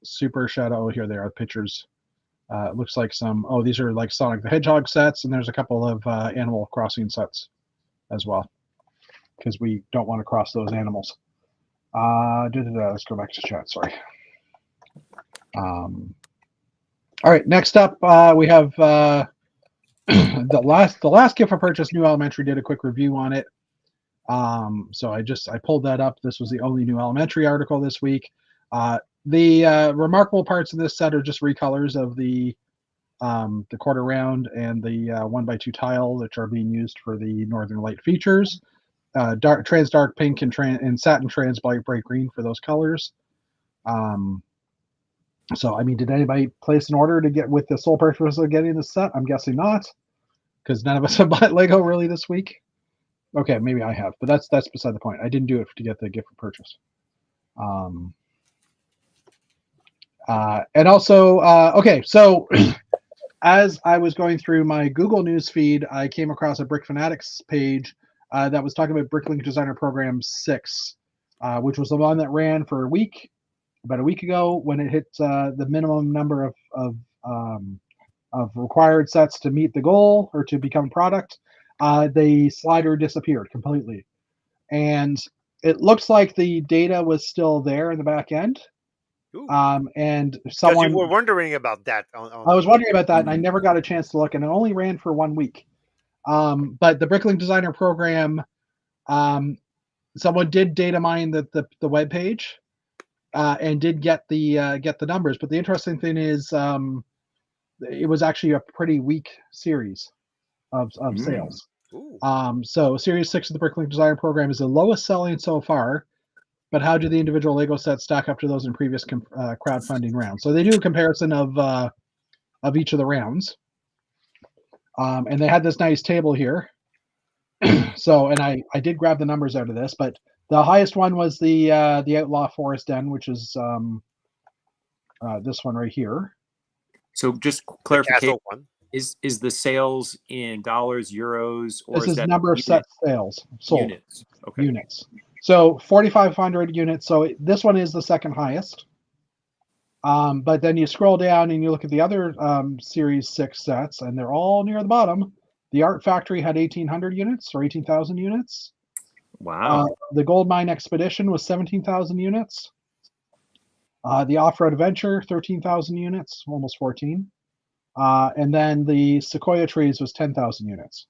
Super Shadow, here they are, pictures. It looks like some, these are like Sonic the Hedgehog sets, and there's a couple of Animal Crossing sets as well, because we don't want to cross those animals. Let's go back to chat, sorry. All right, next up, we have the last gift for purchase, New Elementary did a quick review on it. So I pulled that up. This was the only New Elementary article this week. The remarkable parts of this set are just recolors of the quarter round and the 1x2 tile, which are being used for the Northern Light features. Trans dark pink and satin trans bright green for those colors. So, I mean, did anybody place an order to get with the sole purpose of getting the set? I'm guessing not, because none of us have bought Lego really this week. Okay, maybe I have, but that's beside the point. I didn't do it to get the gift for purchase. And also, okay, so as I was going through my Google News feed, I came across a Brick Fanatics page that was talking about Bricklink Designer Program 6, which was the one that ran for a week, about a week ago, when it hit the minimum number of required sets to meet the goal or to become product. The slider disappeared completely. And it looks like the data was still there in the back end. And someone, because you were wondering about that. I was wondering about that, and I never got a chance to look, and it only ran for 1 week. But the Bricklink Designer Program, someone did data mine the web page and did get the numbers. But the interesting thing is, it was actually a pretty weak series of sales. So Series 6 of the Bricklink Designer Program is the lowest selling so far. But how do the individual Lego sets stack up to those in previous crowdfunding rounds? So they do a comparison of each of the rounds, and they had this nice table here. So, and I did grab the numbers out of this, but the highest one was the Outlaw Forest Den, which is this one right here. So just clarification, is the sales in dollars, euros, or this is that number of set sales sold? Units. Okay. Units. So 4,500 units. So this one is the second highest. But then you scroll down and you look at the other Series 6 sets, and they're all near the bottom. The Art Factory had 1,800 units or 18,000 units. Wow. The Goldmine Expedition was 17,000 units. The Off-Road Adventure, 13,000 units, almost 14. And then the Sequoia Trees was 10,000 units.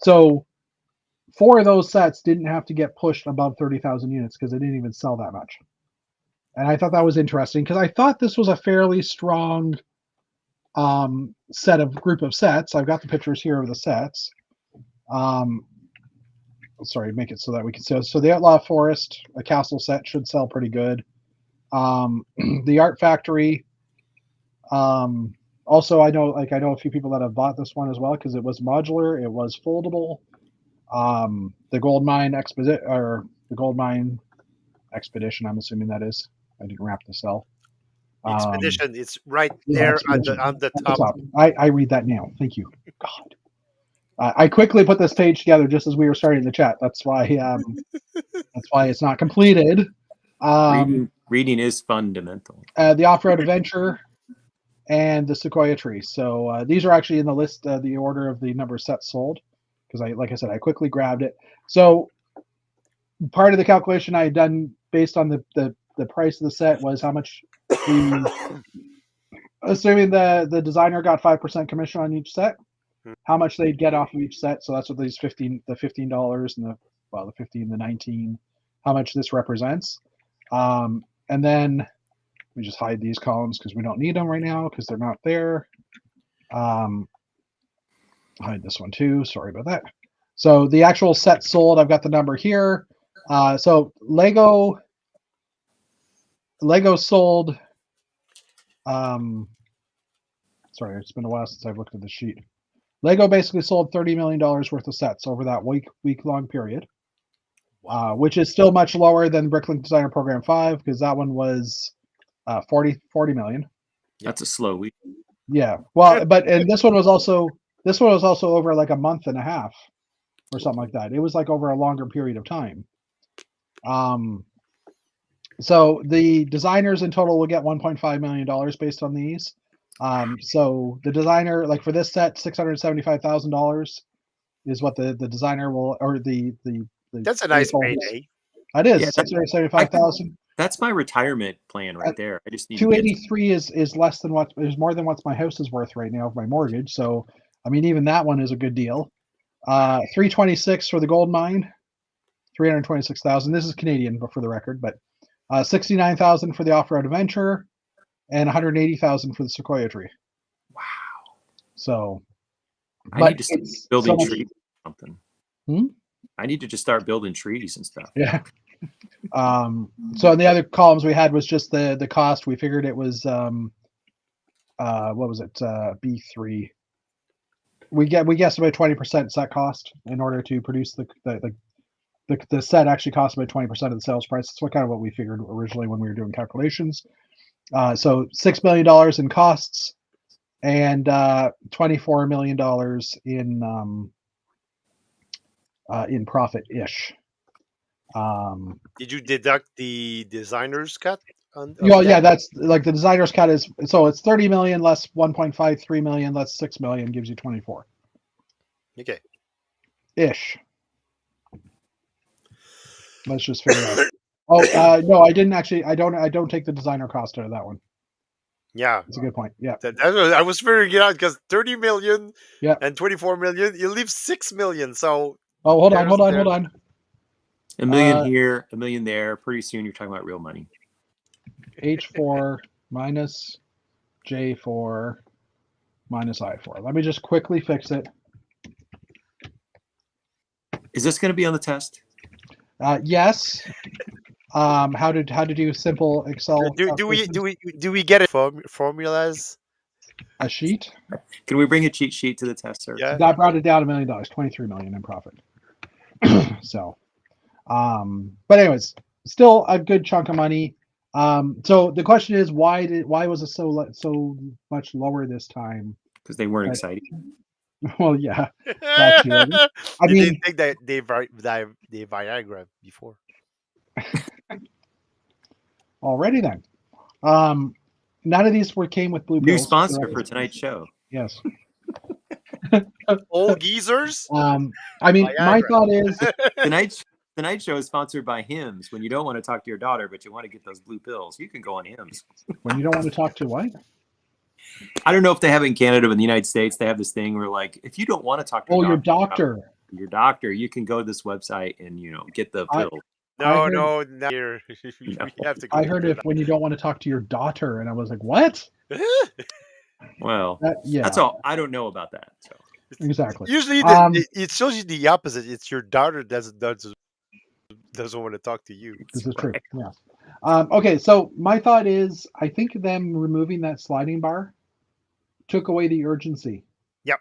So 4 of those sets didn't have to get pushed above 30,000 units because they didn't even sell that much. And I thought that was interesting because I thought this was a fairly strong group of sets. I've got the pictures here of the sets. Sorry, make it so that we can see. So the Outlaw Forest, a castle set, should sell pretty good. The Art Factory. Also, I know a few people that have bought this one as well because it was modular, it was foldable. The Goldmine Expedition, I'm assuming that is. I didn't wrap the cell. Expedition, it's right there on the top. I read that now. Thank you. God. I quickly put this page together just as we were starting the chat. That's why it's not completed. Reading is fundamental. The Off-Road Adventure and the Sequoia Tree. So these are actually in the list, the order of the number of sets sold, because like I said, I quickly grabbed it. So part of the calculation I had done based on the price of the set was how much assuming the designer got 5% commission on each set, how much they'd get off of each set. So that's what these $15 and the 15, the 19, how much this represents. And then We just hide these columns because we don't need them right now because they're not there. Hide this one too. Sorry about that. So the actual set sold, I've got the number here. So Lego sold. Sorry, it's been a while since I've looked at the sheet. Lego basically sold $30 million worth of sets over that week-long period, which is still much lower than Bricklink Designer Program 5 because that one was 40 million. That's a slow week. Yeah. Well, and this one was also over like a month and a half or something like that. It was like over a longer period of time. So the designers in total will get $1.5 million based on these. So the designer, like for this set, $675,000 is what the designer will, or the That's a nice payday. That is Yeah, 675,000. That's my retirement plan right there. I just need 283 is less than is more than what my house is worth right now of my mortgage. So I mean, even that one is a good deal. 326 for the gold mine, 326,000. This is Canadian, but for the record, but 69,000 for the off-road adventure, and 180,000 for the sequoia tree. Wow. So, I need to start building so trees or something. I need to just start building trees and stuff. Yeah. So in the other columns we had was just the cost. We figured it was what was it? B3. We guessed about 20% set cost in order to produce the set actually costs about 20% of the sales price. That's what we figured originally when we were doing calculations. So $6 million in costs and $24 million in profit ish. Did you deduct the designer's cut? Yeah, that's like the designer's cut is, so it's 30 million less 1.53 million less 6 million gives you 24 Okay. ish. Let's just figure it out. Oh, no, I didn't actually. I don't take the designer cost out of that one. Yeah, that's a good point. Yeah, I was figuring it out because 30 million yeah. and 24 million, you leave 6 million. So hold on. $1 million here, $1 million there. Pretty soon you're talking about real money. H4 minus J4 minus I4. Let me just quickly fix it. Is this going to be on the test? Yes. How to do simple Excel? Do we get it formulas? A sheet? Can we bring a cheat sheet to the test, sir? Yeah. That brought it down $1 million, 23 million in profit. So, but anyways, still a good chunk of money. So the question is, why was it so much lower this time? Because they weren't excited. Well, yeah. I mean, think that they Viagra before. Already then. None of these came with blue pills. New sponsor for tonight's show. Yes. Old geezers. I mean, Viagra. My thought is tonight's show is sponsored by Hims. When you don't want to talk to your daughter, but you want to get those blue pills, you can go on Hims. When you don't want to talk to what? I don't know if they have it in Canada, but in the United States, they have this thing where, like, if you don't want to talk to your doctor, you can go to this website and get the pill. No, here. You have to go. I heard when you don't want to talk to your daughter, and I was like, what? Well, that's all. I don't know about that. So exactly. Usually, it shows you the opposite. It's your daughter doesn't want to talk to you. This is true. Yeah. Okay, so my thought is, I think them removing that sliding bar took away the urgency. Yep.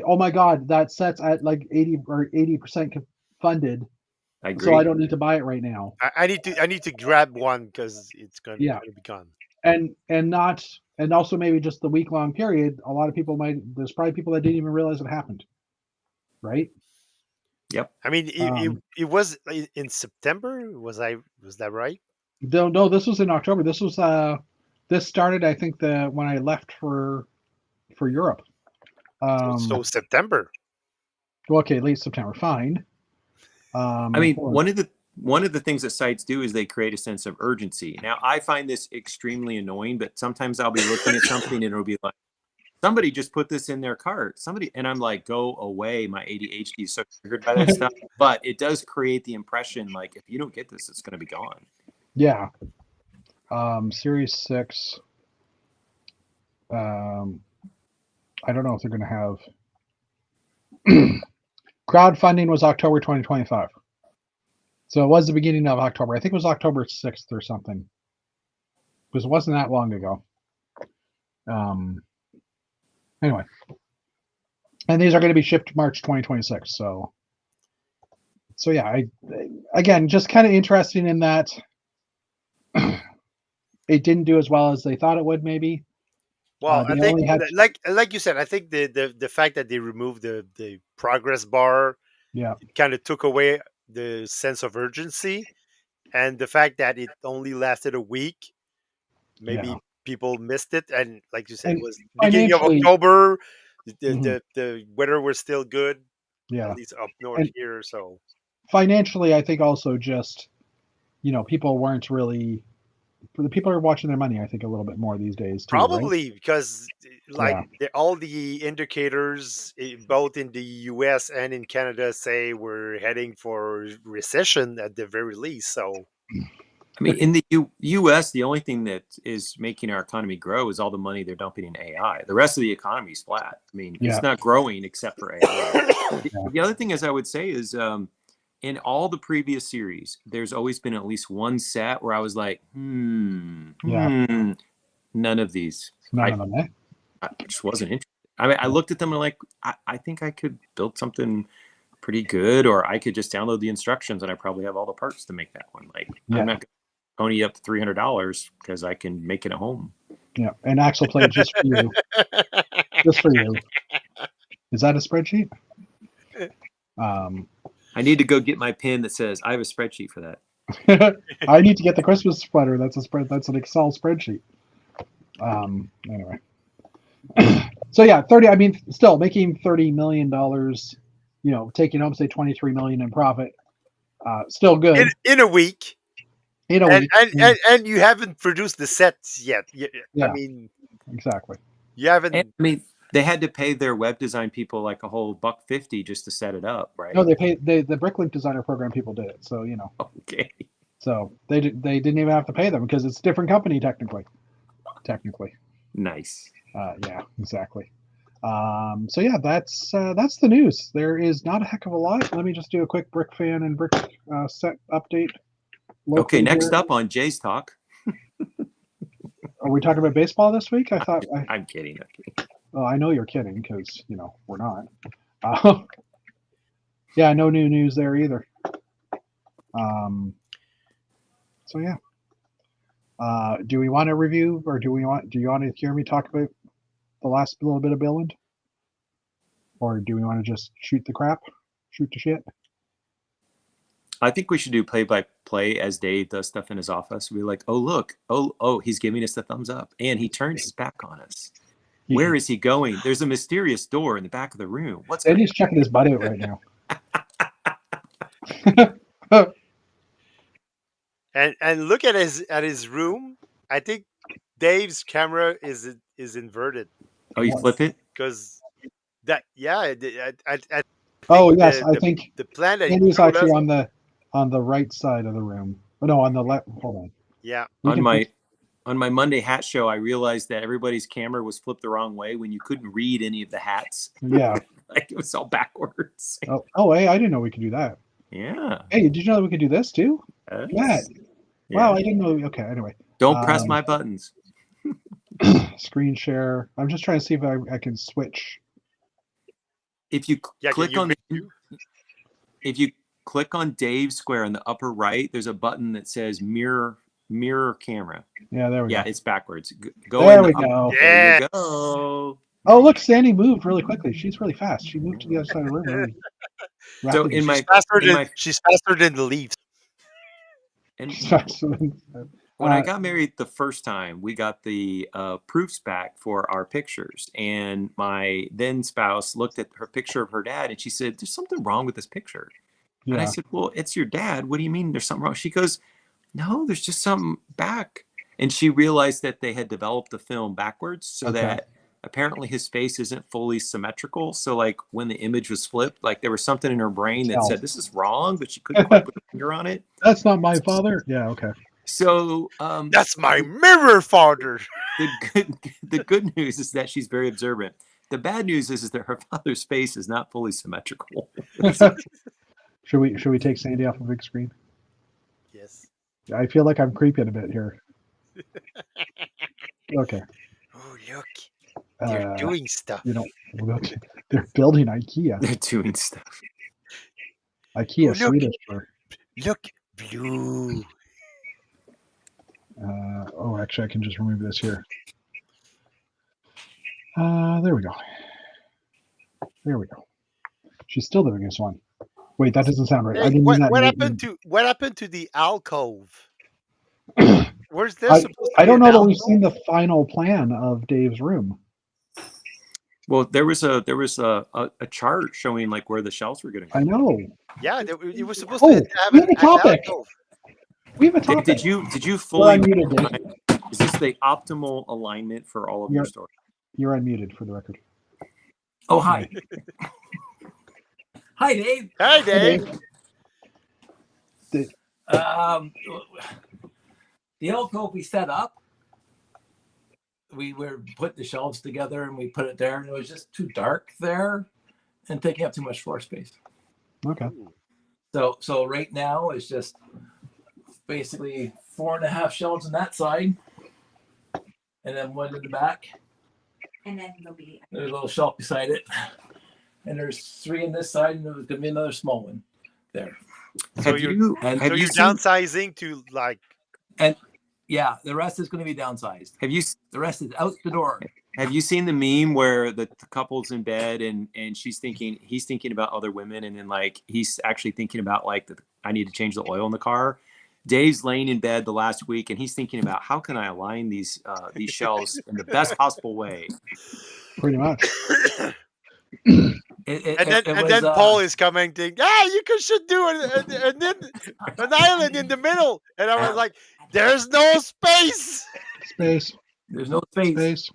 Oh my God, that set's at like 80% funded. I agree. So I don't need to buy it right now. I need to grab one because it's going to be gone. And also maybe just the week-long period. A lot of people there's probably people that didn't even realize it happened. Right. Yep. I mean, it was in September. Was that right? No, this was in October. This was this started, I think, when I left for Europe. So September. Okay, late September. Fine. I mean, one of the things that sites do is they create a sense of urgency. Now, I find this extremely annoying, but sometimes I'll be looking at something and it'll be like, somebody just put this in their cart. And I'm like, go away. My ADHD is so triggered by that stuff. But it does create the impression, like, if you don't get this, it's going to be gone. Yeah. Series 6. I don't know if they're going to have. Crowdfunding was October 2025. So it was the beginning of October. I think it was October 6th or something. Because it wasn't that long ago. Anyway. And these are going to be shipped March 2026. So yeah, again, just kind of interesting in that it didn't do as well as they thought it would, maybe. Well, They I think, only had- like you said, I think the fact that they removed the progress bar, Yeah. it kind of took away the sense of urgency, and the fact that it only lasted a week, maybe Yeah. people missed it. And like you said, And it was beginning of financially- October. Mhm. The weather was still good, Yeah. at least up north And- here. So Financially, I think also just, people weren't really. The people are watching their money, I think, a little bit more these days, too. Right? probably because all the indicators, both in the US and in Canada, say we're heading for recession at the very least. So I mean, in the U.S., the only thing that is making our economy grow is all the money they're dumping in AI. The rest of the economy is flat. I mean, Yeah. it's not growing except for AI. The other thing, as I would say, is in all the previous series, there's always been at least one set where I was like, none of these. None of them, eh? I just wasn't interested. I mean, I looked at them and like, I think I could build something pretty good, or I could just download the instructions and I probably have all the parts to make that one. Like, Yeah. I'm not going to pony up to $300 because I can make it at home. Yeah. And Axel played just for you. Just for you. Is that a spreadsheet? I need to go get my pen that says I have a spreadsheet for that. I need to get the Christmas sweater. That's an Excel spreadsheet. Anyway. So yeah, 30. I mean, still making $30 million. Taking home say 23 million in profit. Still good in a week, in a week. and you haven't produced the sets yet. Yeah. I mean, Exactly. you haven't. And, I mean, they had to pay their web design people like a whole $150 just to set it up, right? No, they paid the Bricklink designer program people did it. So Okay. So they didn't even have to pay them because it's a different company technically. Nice. Yeah, exactly. So yeah, that's the news. There is not a heck of a lot. Let me just do a quick Brick Fan and Brick set update. Okay, next here. up on Jay's Talk. Are we talking about baseball this week? I thought. I'm kidding. Well, I know you're kidding because we're not. Yeah, no new news there either. So yeah. Do we want to review, or do you want to hear me talk about the last little bit of Billund? Or do we want to just shoot the shit? I think we should do play-by-play as Dave does stuff in his office. We're like, oh, look. Oh, he's giving us the thumbs up. And he turns his back on us. Where is he going? There's a mysterious door in the back of the room. What's Andy's checking his butt out right now. And look at his room. I think Dave's camera is inverted. Oh, you flip it? Because that I Oh yes, I think the plan that Andy's showed actually us- on the right side of the room. Oh, no, on the left. Hold on. Yeah. On my Monday hat show, I realized that everybody's camera was flipped the wrong way when you couldn't read any of the hats. Yeah. Like it was all backwards. Hey, I didn't know we could do that. Yeah. Hey, did you know that we could do this too? Yeah. Wow, I didn't know. Okay, anyway. Don't press my buttons. Screen share. I'm just trying to see if I can switch. If you click on Dave's square in the upper right, there's a button that says mirror camera. Yeah, there we go. Yeah, it's backwards. There we go. There you go. Oh, look, Sandy moved really quickly. She's really fast. She moved to the other side of the room. Really So rapidly. she's faster than the leaves. And She's faster than- when I got married the first time, we got the proofs back for our pictures. And my then spouse looked at her picture of her dad and she said, there's something wrong with this picture. Yeah. And I said, well, it's your dad. What do you mean there's something wrong? She goes, no, there's just something back. And she realized that they had developed the film backwards so that apparently his face isn't fully symmetrical. So like when the image was flipped, like there was something in her brain that said this is wrong, but she couldn't quite put a finger on it. That's not my father. Yeah, okay. So That's my mirror, father. the good news is that she's very observant. The bad news is that her father's face is not fully symmetrical. Should we take Sandy off a big screen? Yes. I feel like I'm creeping a bit here. Okay. Oh, look. They're doing stuff. You know, they're building IKEA. They're doing stuff. IKEA Oh, look. Swedish for. Look, blue. Oh, actually, I can just remove this here. There we go. There we go. She's still the biggest one. Wait, that doesn't sound right. I Hey, didn't mean that. what happened to the alcove? Where's this? I don't know that we've seen the final plan of Dave's room. Well, there was a chart showing like where the shelves were going to go. I know. Yeah, it was supposed Oh, to have we have a topic. alcove. We have a topic. Did you fully? unmuted, Dave. Is this the optimal alignment for all of your stories? You're unmuted for the record. Oh, hi. Hi, Dave. Hi, Dave. The alcove we set up, we were putting the shelves together and we put it there, and it was just too dark there and taking up too much floor space. Okay. So right now it's just basically 4.5 shelves on that side, and then one in the back. And then there'll be. There's a little shelf beside it, and there's 3 on this side, and there's gonna be another small one there. So you're downsizing to like. And yeah, the rest is going to be downsized. The rest is out the door. Have you seen the meme where the couple's in bed and he's thinking about other women, and then like he's actually thinking about like I need to change the oil in the car. Dave's laying in bed the last week and he's thinking about how can I align these shelves in the best possible way. Pretty much. And then Paul is commenting, you should do an island in the middle. And I was like, there's no space. There's no space.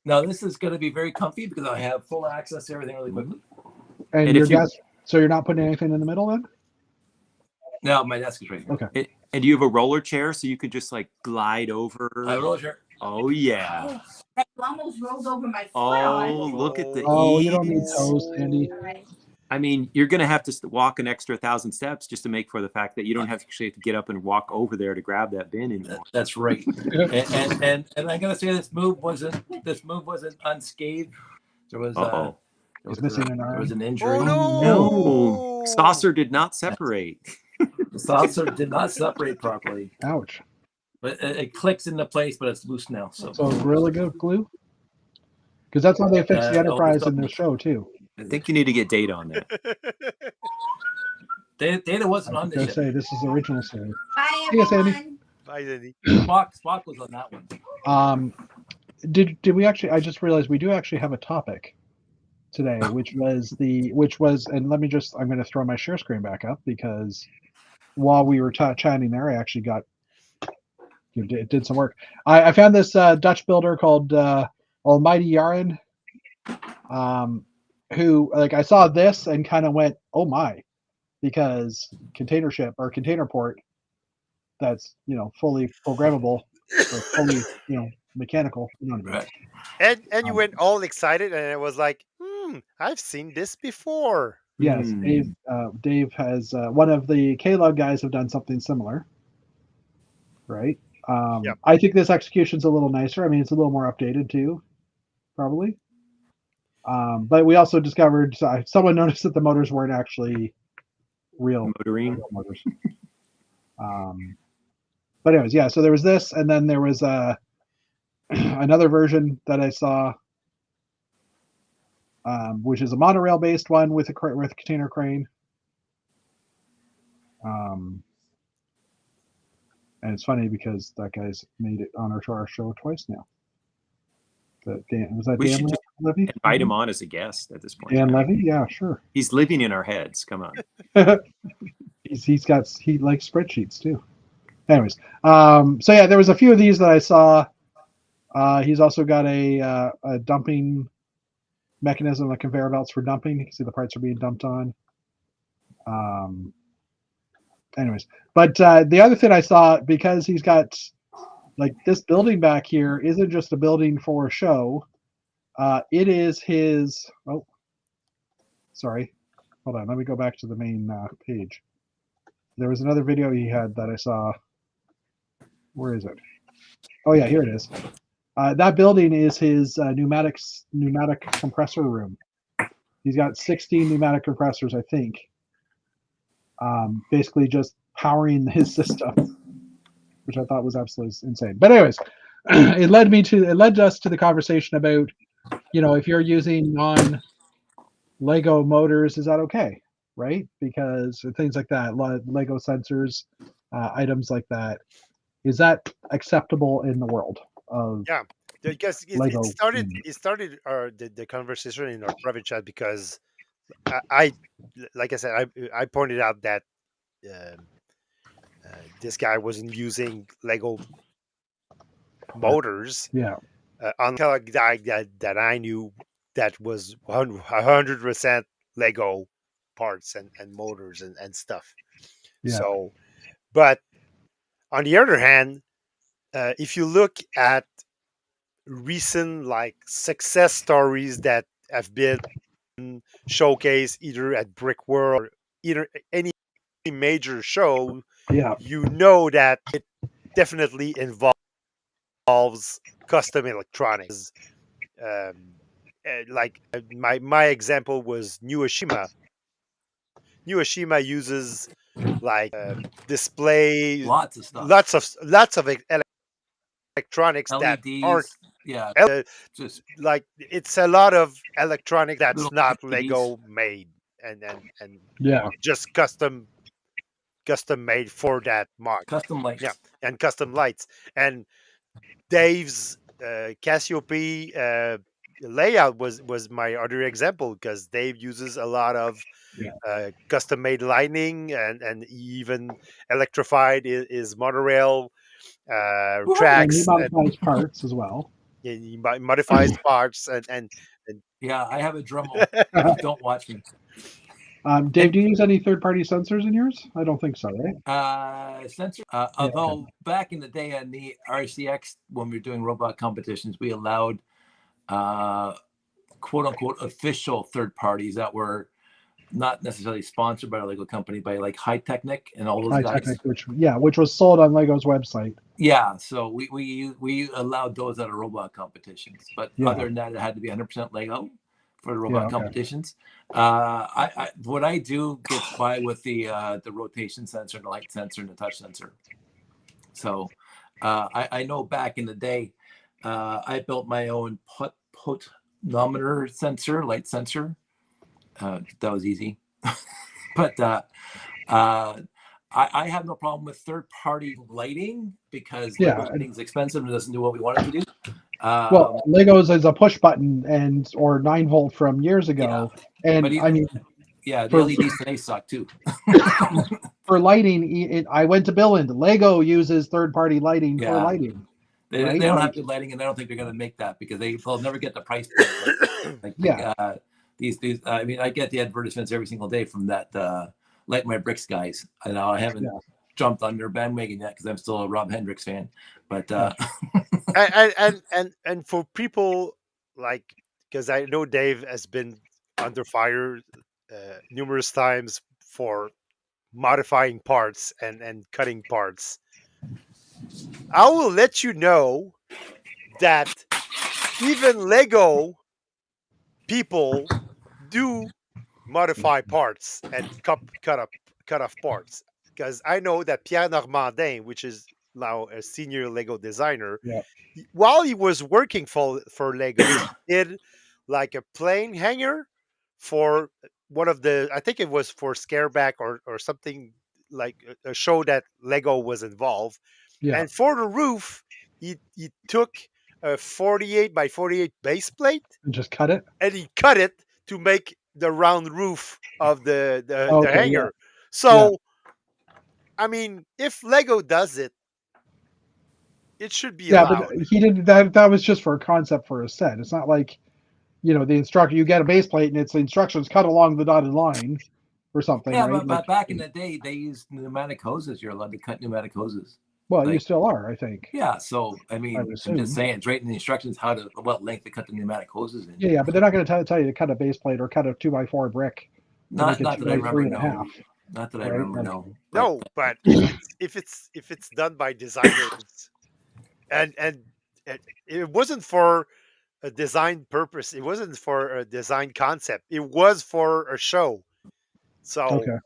Now, this is going to be very comfy because I have full access to everything really quickly. And your desk, so you're not putting anything in the middle then? No, my desk is right here. Okay. And do you have a roller chair so you could just like glide over? I have a roller chair. Oh, yeah. That almost rolled over my foot. Oh, look at the you don't need toes, Andy. I mean, you're going to have to walk an extra 1,000 steps just to make for the fact that you don't actually have to get up and walk over there to grab that bin anymore. That's right. and I gotta say, this move wasn't unscathed. There was missing an arm. There was an injury. Oh No, saucer did not separate. The saucer did not separate properly. Ouch. But it clicks into place, but it's loose now. So Gorilla Glue? Because that's how they fix the Enterprise in the show too. I think you need to get data on that. Data wasn't on this. Say this is the original series. Bye, Yes, Andy. everyone. Bye, Andy. Spock was on that one. Did we actually? I just realized we do actually have a topic today, which was and let me just. I'm going to throw my share screen back up because while we were chatting there, I actually got. It did some work. I found this Dutch builder called Almighty Yaren, who like I saw this and kind of went, oh my, because container ship or container port that's fully programmable or fully mechanical. Right. And you went all excited, and it was like, I've seen this before. Yes, Dave has one of the K-Log guys have done something similar, right? Yep. I think this execution's a little nicer. I mean, it's a little more updated too, probably. But we also discovered someone noticed that the motors weren't actually real motors. But anyways, yeah. So there was this, and then there was another version that I saw, which is a monorail-based one with a container crane. And it's funny because that guy's made it on our show twice now. Was that Dan Levy? Invite him on as a guest at this point. Dan Levy? Yeah, sure. He's living in our heads. Come on. he likes spreadsheets too. Anyways, so yeah, there was a few of these that I saw. He's also got a dumping mechanism, like conveyor belts for dumping. You can see the parts are being dumped on. anyways, but the other thing I saw, because he's got like this building back here isn't just a building for show. It is his. Oh, sorry. Hold on. Let me go back to the main page. There was another video he had that I saw. Where is it? Oh yeah, here it is. That building is his pneumatic compressor room. He's got 16 pneumatic compressors, I think. Basically just powering his system, which I thought was absolutely insane. But anyways, it led us to the conversation about, if you're using non-Lego motors, is that okay, right? Because things like that, Lego sensors, items like that, is that acceptable in the world of Yeah, because Lego? it started the conversation in our private chat because I like I said, I pointed out that this guy wasn't using Lego motors. Yeah. Until a guy that I knew that was 100% Lego parts and motors and stuff. Yeah. So, but on the other hand, if you look at recent like success stories that have been showcased either at Brick World or either any major show, Yeah. you know that it definitely involves custom electronics. Like my example was New Ashima. New Ashima uses like display Lots of stuff. lots of electronics that aren't LEDs. Yeah. Just like it's a lot of electronic that's little not LEDs. Lego made and Yeah. just custom made for that mark. custom lights. Yeah, and custom lights. And Dave's Cassiope layout was my other example because Dave uses a lot of custom made lighting and he even electrified his monorail And he tracks. modifies parts as well. He modifies parts and Yeah, I have a Dremel. Don't watch me. Dave, do you use any third-party sensors in yours? I don't think so, right? Sensor. Although back in the day on the RCX, when we were doing robot competitions, we allowed quote unquote official third parties that were not necessarily sponsored by a Lego company, by like High Technic and all those guys. Which was sold on Lego's website. Yeah, so we allowed those at our robot competitions, but other than that, it had to be 100% Lego for the robot competitions. What I do gets by with the rotation sensor, the light sensor, and the touch sensor. So I know back in the day, I built my own potentiometer sensor, light sensor. That was easy, but I have no problem with third-party lighting because lighting's expensive and doesn't do what we want it to do. Well, Lego's is a push button or 9-volt from years ago, and but even, the LEDs today suck too. For lighting, I went to Billund. Lego uses third-party lighting for lighting. They don't have good lighting, and I don't think they're going to make that because they'll never get the price point. These I mean, I get the advertisements every single day from that Light My Bricks guys. I haven't jumped on their bandwagon yet because I'm still a Rob Hendricks fan. But and for people like, because I know Dave has been under fire numerous times for modifying parts and cutting parts. I will let you know that even Lego people do modify parts and cut off parts, because I know that Pierre Normandin, which is now a senior Lego designer, while he was working for Lego, he did like a plane hanger for one of the, I think it was for Scareback or something, like a show that Lego was involved. And for the roof, he took a 48 by 48 base plate and just cut it, and he cut it to make the round roof of the hanger. So I mean, if Lego does it, it should be allowed. But he did that was just for a concept for a set. It's not like, the instructor, you get a base plate and it's the instructions cut along the dotted line, or something, Yeah, right? but back in the day, they used pneumatic hoses. You're allowed to cut pneumatic hoses. Well, you like- still are, I think. Yeah, so I would mean, I'm assume. just saying, it's right in the instructions what length to cut the pneumatic hoses in. Yeah, but they're not going to tell you to cut a base plate or cut a 2x4 brick. Not make it that I 2 by remember. 3.5. No, not that I Right, remember. like- No, No, but if it's done by designers, and it wasn't for a design purpose, it wasn't for a design concept, it was for a show. So Okay.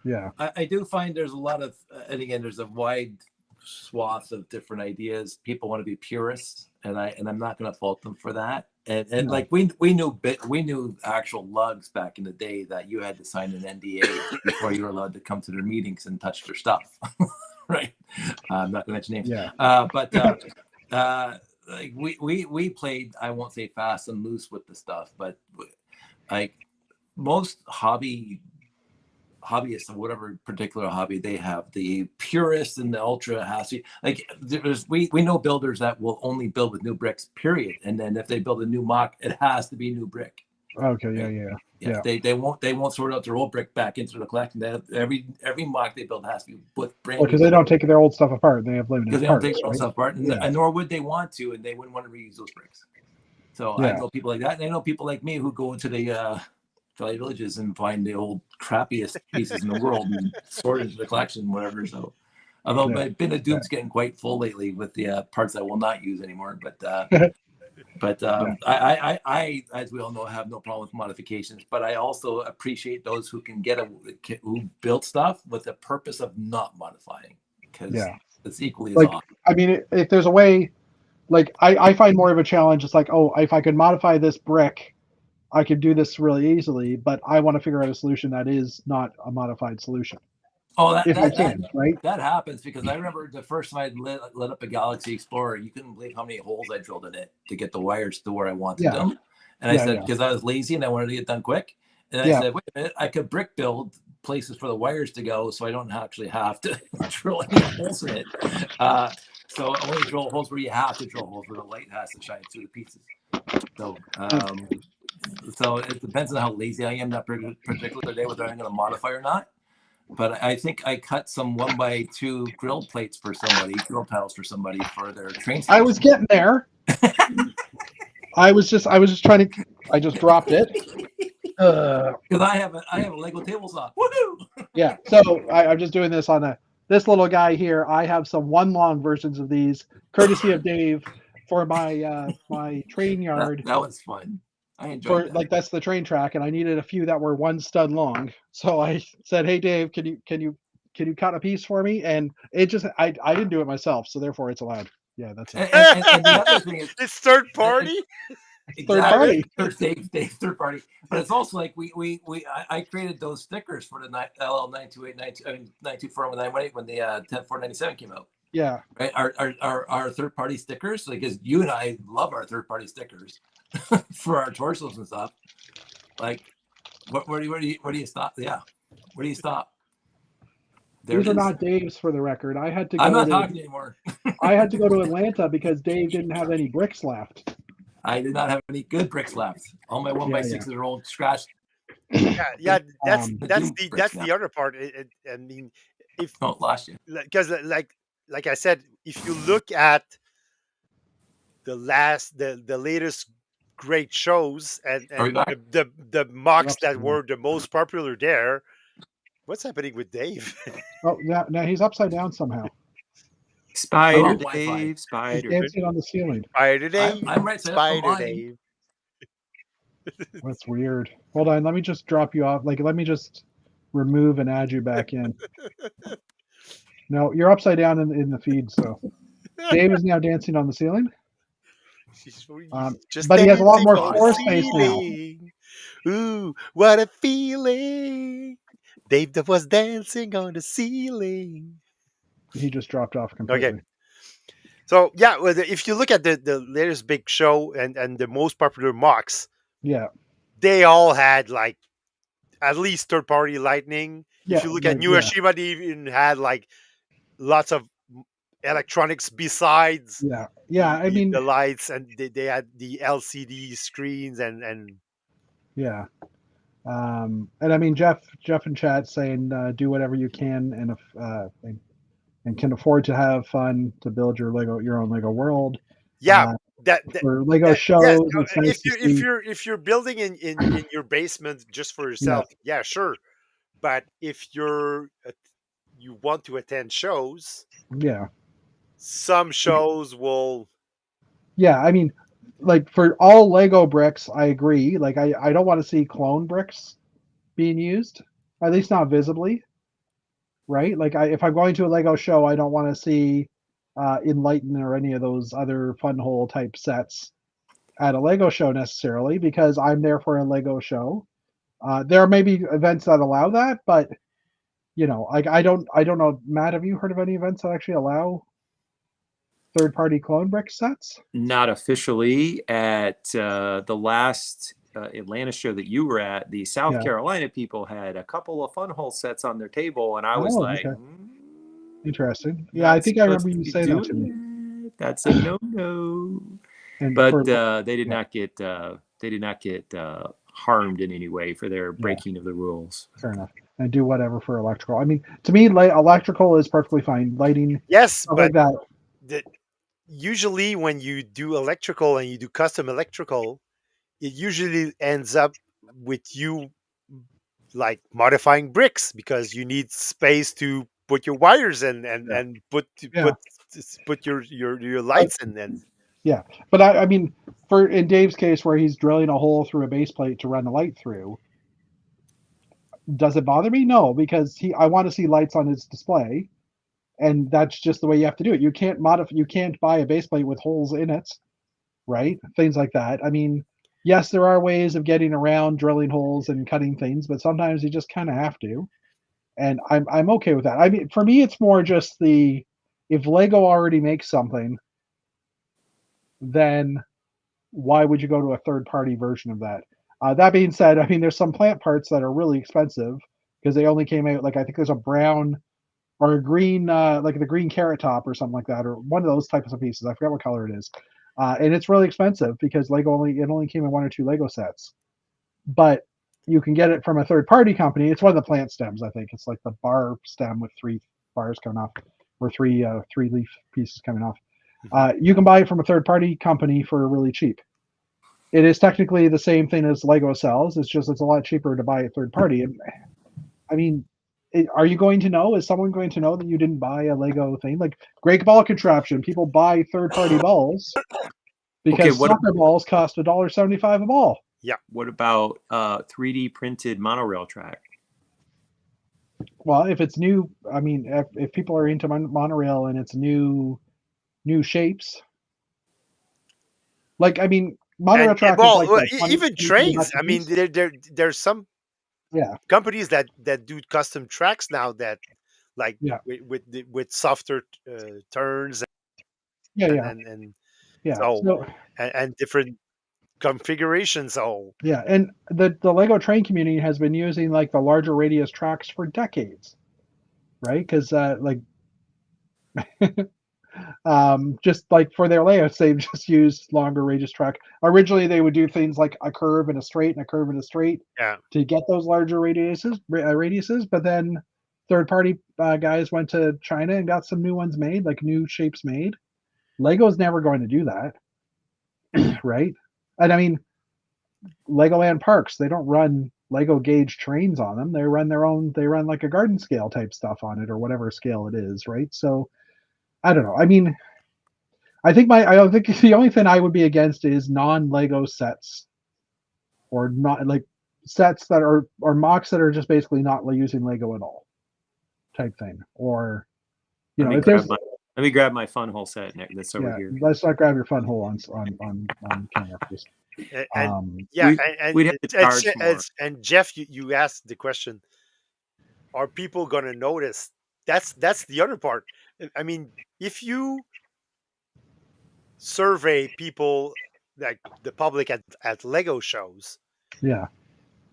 Yeah. I do find there's a lot of, and again, there's a wide swath of different ideas. People want to be purists, and I'm not going to fault them for that. And No. like we knew actual lugs back in the day that you had to sign an NDA before you were allowed to come to their meetings and touch their stuff. Right. I'm not going to mention names. Yeah. But like we played, I won't say fast and loose with the stuff, but like most hobbyists of whatever particular hobby they have, the purist and the ultra has to like we know builders that will only build with new bricks, period. And then if they build a new mock, it has to be new brick. Okay. Right. Yeah. They won't sort out their old brick back into the collection. They have, every mock they build has to be with brand Well, because they don't take their old stuff apart. They have limited because they parts. don't take their own Right? stuff apart, and, Yeah. and nor would they want to, and they wouldn't want to reuse those bricks. So I Yeah. know people like that, and I know people like me who go into the Valley Villages and find the old crappiest pieces in the world and sort into the collection, whatever. So, although Yeah. my bin of doom's getting quite full lately with the parts I will not use anymore, but I, as we all know, have no problem with modifications. But I also appreciate those who can who build stuff with the purpose of not modifying, because Yeah. it's equally as Like, awesome. I mean, if there's a way, like I find more of a challenge. It's like, oh, if I could modify this brick, I could do this really easily. But I want to figure out a solution that is not a modified solution, Oh, if I can, right? that happens, because I remember the first time I lit up a Galaxy Explorer, you couldn't believe how many holes I drilled in it to get the wires to where I wanted Yeah. them. And I said, because I was lazy and I wanted to get done quick. And I said, wait a minute, I could brick build places for the wires to go, so I don't actually have to drill any holes in it. So only drill holes where you have to drill holes, where the light has to shine through the pieces. So so it depends on how lazy I am that particular day, whether I'm going to modify or not. But I think I cut some 1x2 grill plates for somebody, grill tiles for somebody for their train station. I was getting there. I was just trying to. I just dropped it. Because I have a Lego table saw. Woohoo! Yeah. So I'm just doing this on this little guy here. I have some 1-long versions of these, courtesy of Dave, for my my train yard. That was fun. I enjoyed that. Like that's the train track, and I needed a few that were 1 stud long. So I said, "Hey Dave, can you cut a piece for me?" And it just I didn't do it myself, so therefore it's allowed. Yeah, that's it. And the other thing is, it's third party. Third party. Dave, third party. But it's also like I created those stickers for the LL928, 924, and 918 when the 10497 came out. Yeah. Right. Our third party stickers, because you and I love our third party stickers for our torsos and stuff. Like, where do you stop? Yeah. Where do you stop? These are not Dave's, for the record. I had to go I'm not talking anymore. I had to go to Atlanta because Dave didn't have any bricks left. I did not have any good bricks left. All my 1x6s are old scratched. Yeah. That's bricks the other part. I mean, if last year, because like I said, if you look at the latest great shows and the mocks that were the most popular there, what's happening with Dave? Oh, now he's upside down somehow. Spider Oh, Dave, He's Spider. dancing on the ceiling. Spider Dave. I'm right side up Spider on mine. Dave. That's weird. Hold on, let me just drop you off. Like, let me just remove and add you back in. No, you're upside down in the feed. So Dave is now dancing on the ceiling. But he has a lot more floor space now. Ooh, what a feeling! Dave that was dancing on the ceiling. He just dropped off completely. Okay. So yeah, well, if you look at the latest big show and the most popular mocks, Yeah. they all had like at least third party lighting. Yeah, if you look at New Ashima, they even had like lots of electronics besides I mean the lights, and they had the LCD screens and yeah. And I mean, Jeff in chat saying, do whatever you can, and if and can afford to have fun to build your own Lego world. Yeah, that, For Lego that yes. shows, it's nice to see. If you're building in your basement just for yourself, yeah, sure. But if you want to attend shows, Yeah, some shows will. yeah. I mean, like for all Lego bricks, I agree. Like I don't want to see clone bricks being used, at least not visibly, right? Like if I'm going to a Lego show, I don't want to see Enlighten or any of those other fun hole type sets at a Lego show necessarily, because I'm there for a Lego show. There may be events that allow that, but like I don't know. Matt, have you heard of any events that actually allow third-party clone brick sets? Not officially. At the last Atlanta show that you were at, the South Carolina people had a couple of Funhole sets on their table, and I was like, okay. Interesting. Yeah, I think I remember you saying that to me. That's a no-no. But they did not get harmed in any way for their breaking of the rules. Fair enough. And do whatever for electrical. I mean, to me, electrical is perfectly fine. Lighting, yes, but like that. Usually when you do electrical and you do custom electrical, it usually ends up with you like modifying bricks because you need space to put your wires in and put your lights in. And yeah, but I mean, in Dave's case where he's drilling a hole through a base plate to run the light through, does it bother me? No, because I want to see lights on his display, and that's just the way you have to do it. You can't you can't buy a base plate with holes in it, right? Things like that. I mean, yes, there are ways of getting around drilling holes and cutting things, but sometimes you just kind of have to. And I'm okay with that. I mean, for me, it's more just if Lego already makes something, then why would you go to a third-party version of that? That being said, I mean, there's some plant parts that are really expensive because they only came out, like I think there's a brown or a green, like the green carrot top or something like that, or one of those types of pieces. I forget what color it is, and it's really expensive because Lego only came in 1 or 2 Lego sets, but you can get it from a third-party company. It's one of the plant stems, I think. It's like the bar stem with 3 bars coming off, or 3 leaf pieces coming off. You can buy it from a third-party company for really cheap. It is technically the same thing as Lego sells. It's just it's a lot cheaper to buy a third party. And I mean, are you going to know? Is someone going to know that you didn't buy a Lego thing? Like Great Ball Contraption, people buy third-party balls because soccer balls cost $1.75 a ball. Yeah. What about 3D printed monorail track? Well, if it's new, I mean, if people are into monorail and it's new shapes, like I mean. Monorail track is like even trains. I mean, there's some companies that do custom tracks now that like with softer turns and different configurations. So and the Lego train community has been using like the larger radius tracks for decades, right? Because like just like for their layouts, they've just used longer radius track. Originally, they would do things like a curve and a straight and a curve and a straight to get those larger radiuses. But then third-party guys went to China and got some new ones made, like new shapes made. Lego's never going to do that, right? And I mean, Legoland parks, they don't run Lego gauge trains on them. They run their own. They run like a garden scale type stuff on it or whatever scale it is, right? So. I don't know. I mean, I think the only thing I would be against is non-Lego sets, or not like sets that are or mocks that are just basically not using Lego at all, type thing. Or let me grab my fun hole set that's over here. Let's not grab your fun hole on camera, please. We'd have to charge more. And Jeff, you asked the question: are people going to notice? That's the other part. I mean, if you survey people, like the public at Lego shows,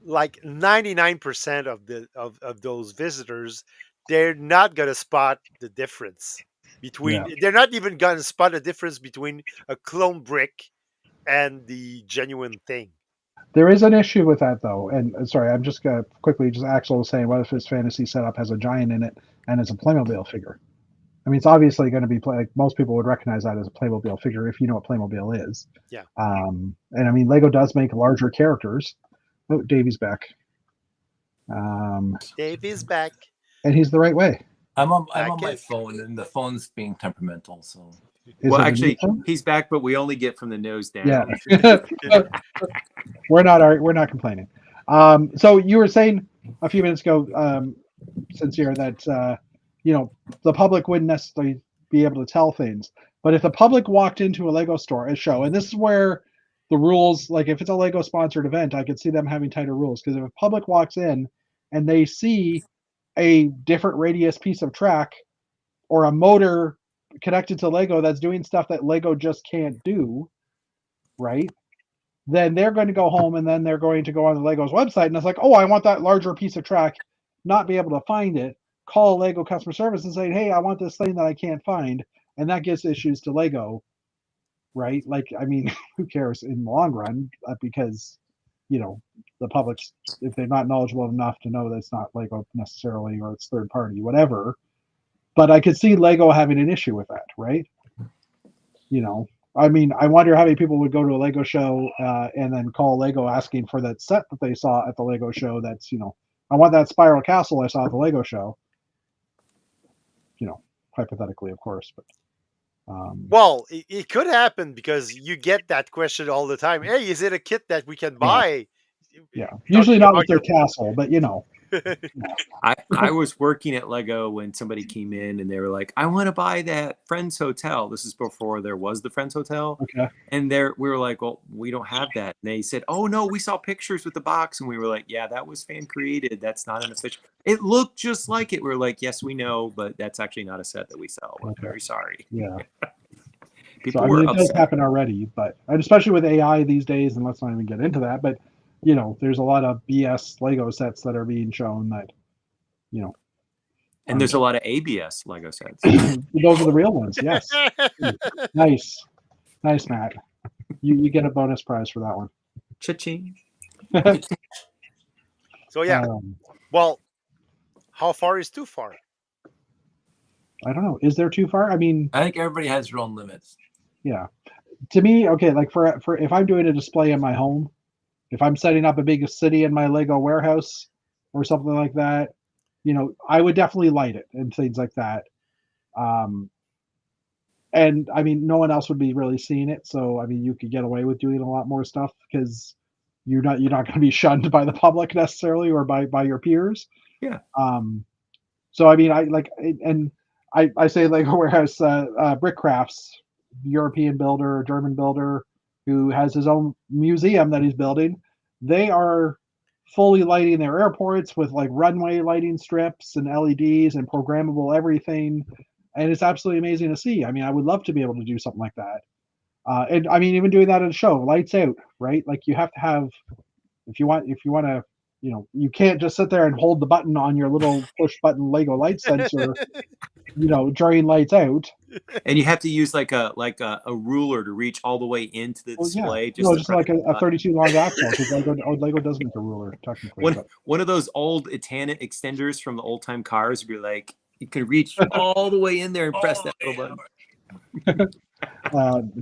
like 99% of those visitors, they're not gonna spot the difference between. They're not even gonna spot a difference between a clone brick and the genuine thing. There is an issue with that though, and sorry, I'm just gonna quickly just Axel was saying, what if his fantasy setup has a giant in it and it's a Playmobil figure? I mean, it's obviously going to be like most people would recognize that as a Playmobil figure if you know what Playmobil is. Yeah. And I mean, Lego does make larger characters. Oh, Davey's back. Dave is back. And he's the right way. I'm on Back my in. phone, and the phone's being temperamental. So Is Well, it a actually, new phone? he's back, but we only get from the nose down. Yeah. we're not complaining. So you were saying a few minutes ago, Sincere, that you know, the public wouldn't necessarily be able to tell things, but if the public walked into a Lego store, a show, and this is where the rules, like if it's a Lego sponsored event, I could see them having tighter rules, because if a public walks in and they see a different radius piece of track or a motor connected to Lego that's doing stuff that Lego just can't do, right? Then they're going to go home and then they're going to go on the Lego's website and it's like, oh, I want that larger piece of track, not be able to find it, call Lego customer service and say, hey, I want this thing that I can't find. And that gives issues to Lego, right? Like, I mean, who cares in the long run? Because, you know, the public, if they're not knowledgeable enough to know that it's not Lego necessarily, or it's third party, whatever. But I could see Lego having an issue with that, right? You know, I mean, I wonder how many people would go to a Lego show and then call Lego asking for that set that they saw at the Lego show. That's, you know, I want that spiral castle I saw at the Lego show. You know, hypothetically, of course, but. Well, it could happen because you get that question all the time. Hey, is it a kit that we can buy? Yeah, usually not with their your- castle, but you know. I was working at Lego when somebody came in and they were like, I want to buy that Friends Hotel. This is before there was the Friends Hotel. Okay. And we were like, well, we don't have that. And they said, oh, no, we saw pictures with the box. And we were like, yeah, that was fan created. That's not an official. It looked just like it. We were like, yes, we know, but that's actually not a set that we sell. We're Okay. very sorry. Yeah. People So I were mean, it does upset. happen already, but and especially with AI these days, and let's not even get into that. But you know, there's a lot of BS Lego sets that are being shown that, you know, And there's a lot of ABS Lego sets. those are the real ones. Yes. Nice, Matt. You get a bonus prize for that one. Cha-ching. So yeah. Well, how far is too far? I don't know. Is there too far? I mean, I think everybody has their own limits. yeah. To me, okay, like for if I'm doing a display in my home, if I'm setting up a big city in my Lego warehouse or something like that, you know, I would definitely light it and things like that. And I mean, no one else would be really seeing it, so I mean, you could get away with doing a lot more stuff because you're not going to be shunned by the public necessarily or by your peers. Yeah. So I mean, I say Lego Warehouse, Brick Crafts, European builder, German builder, who has his own museum that he's building. They are fully lighting their airports with like runway lighting strips and LEDs and programmable everything. And it's absolutely amazing to see. I mean, I would love to be able to do something like that. And I mean, even doing that at a show, lights out, right? Like you have to have, if you want to, you know, you can't just sit there and hold the button on your little push button Lego light sensor, you know, during lights out. And you have to use like a ruler to reach all the way into the display. Yeah. Just like a 32 long axle, because Lego does make a ruler technically. One of those old Etana extenders from the old time cars would be like, you could reach all the way in there and press that little button.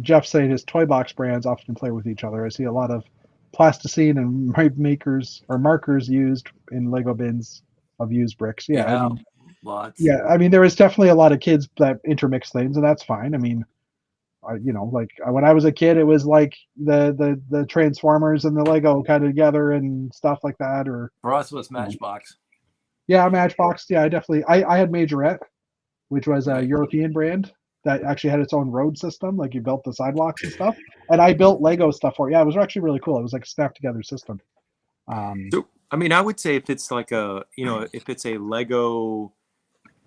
Jeff saying his toy box brands often play with each other. I see a lot of plasticine and makers or markers used in Lego bins of used bricks. Yeah. I mean, lots. Yeah, I mean, there is definitely a lot of kids that intermix things, and that's fine. I mean, you know, like when I was a kid, it was like the Transformers and the Lego kind of together and stuff like that. Or for us, it was Matchbox. Yeah, Matchbox. Yeah, I had Majorette, which was a European brand that actually had its own road system. Like you built the sidewalks and stuff, and I built Lego stuff for it. Yeah, it was actually really cool. It was like a snap together system. So, I mean, I would say if it's like if it's a Lego,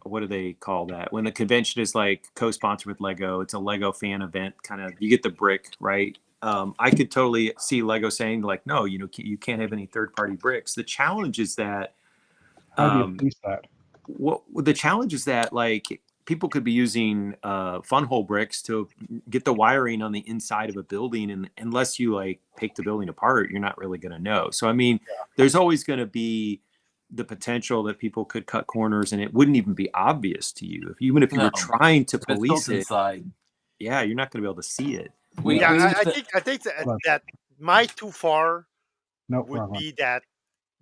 what do they call that? When the convention is like co-sponsored with Lego, it's a Lego fan event. Kind of, you get the brick, right? I could totally see Lego saying like, no, you know, you can't have any third-party bricks. The challenge is that. How do you police that? What the challenge is that like people could be using fun hole bricks to get the wiring on the inside of a building, and unless you like take the building apart, you're not really going to know. So I mean, there's always going to be the potential that people could cut corners and it wouldn't even be obvious to you. Even if you were trying to police it, inside. yeah, you're not going to be able to see it. I think that my too far Nope, would wrong one. be that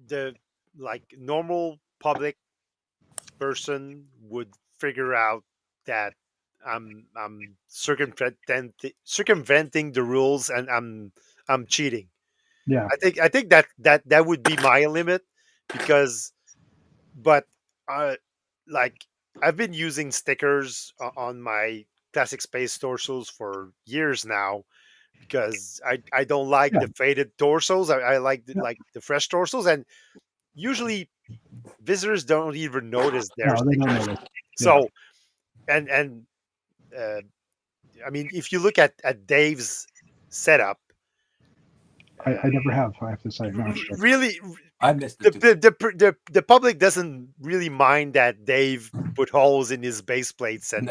the like normal public person would figure out that I'm circumventing the rules and I'm cheating. Yeah. I think that would be my limit, because but like I've been using stickers on my classic space torsos for years now, because I don't like the faded torsos. I like the fresh torsos, and usually visitors don't even notice their No, they don't stickers. notice. So and I mean, if you look at Dave's setup, I never have. I have to say, no. really, I missed it. the public doesn't really mind that Dave put holes in his base plates and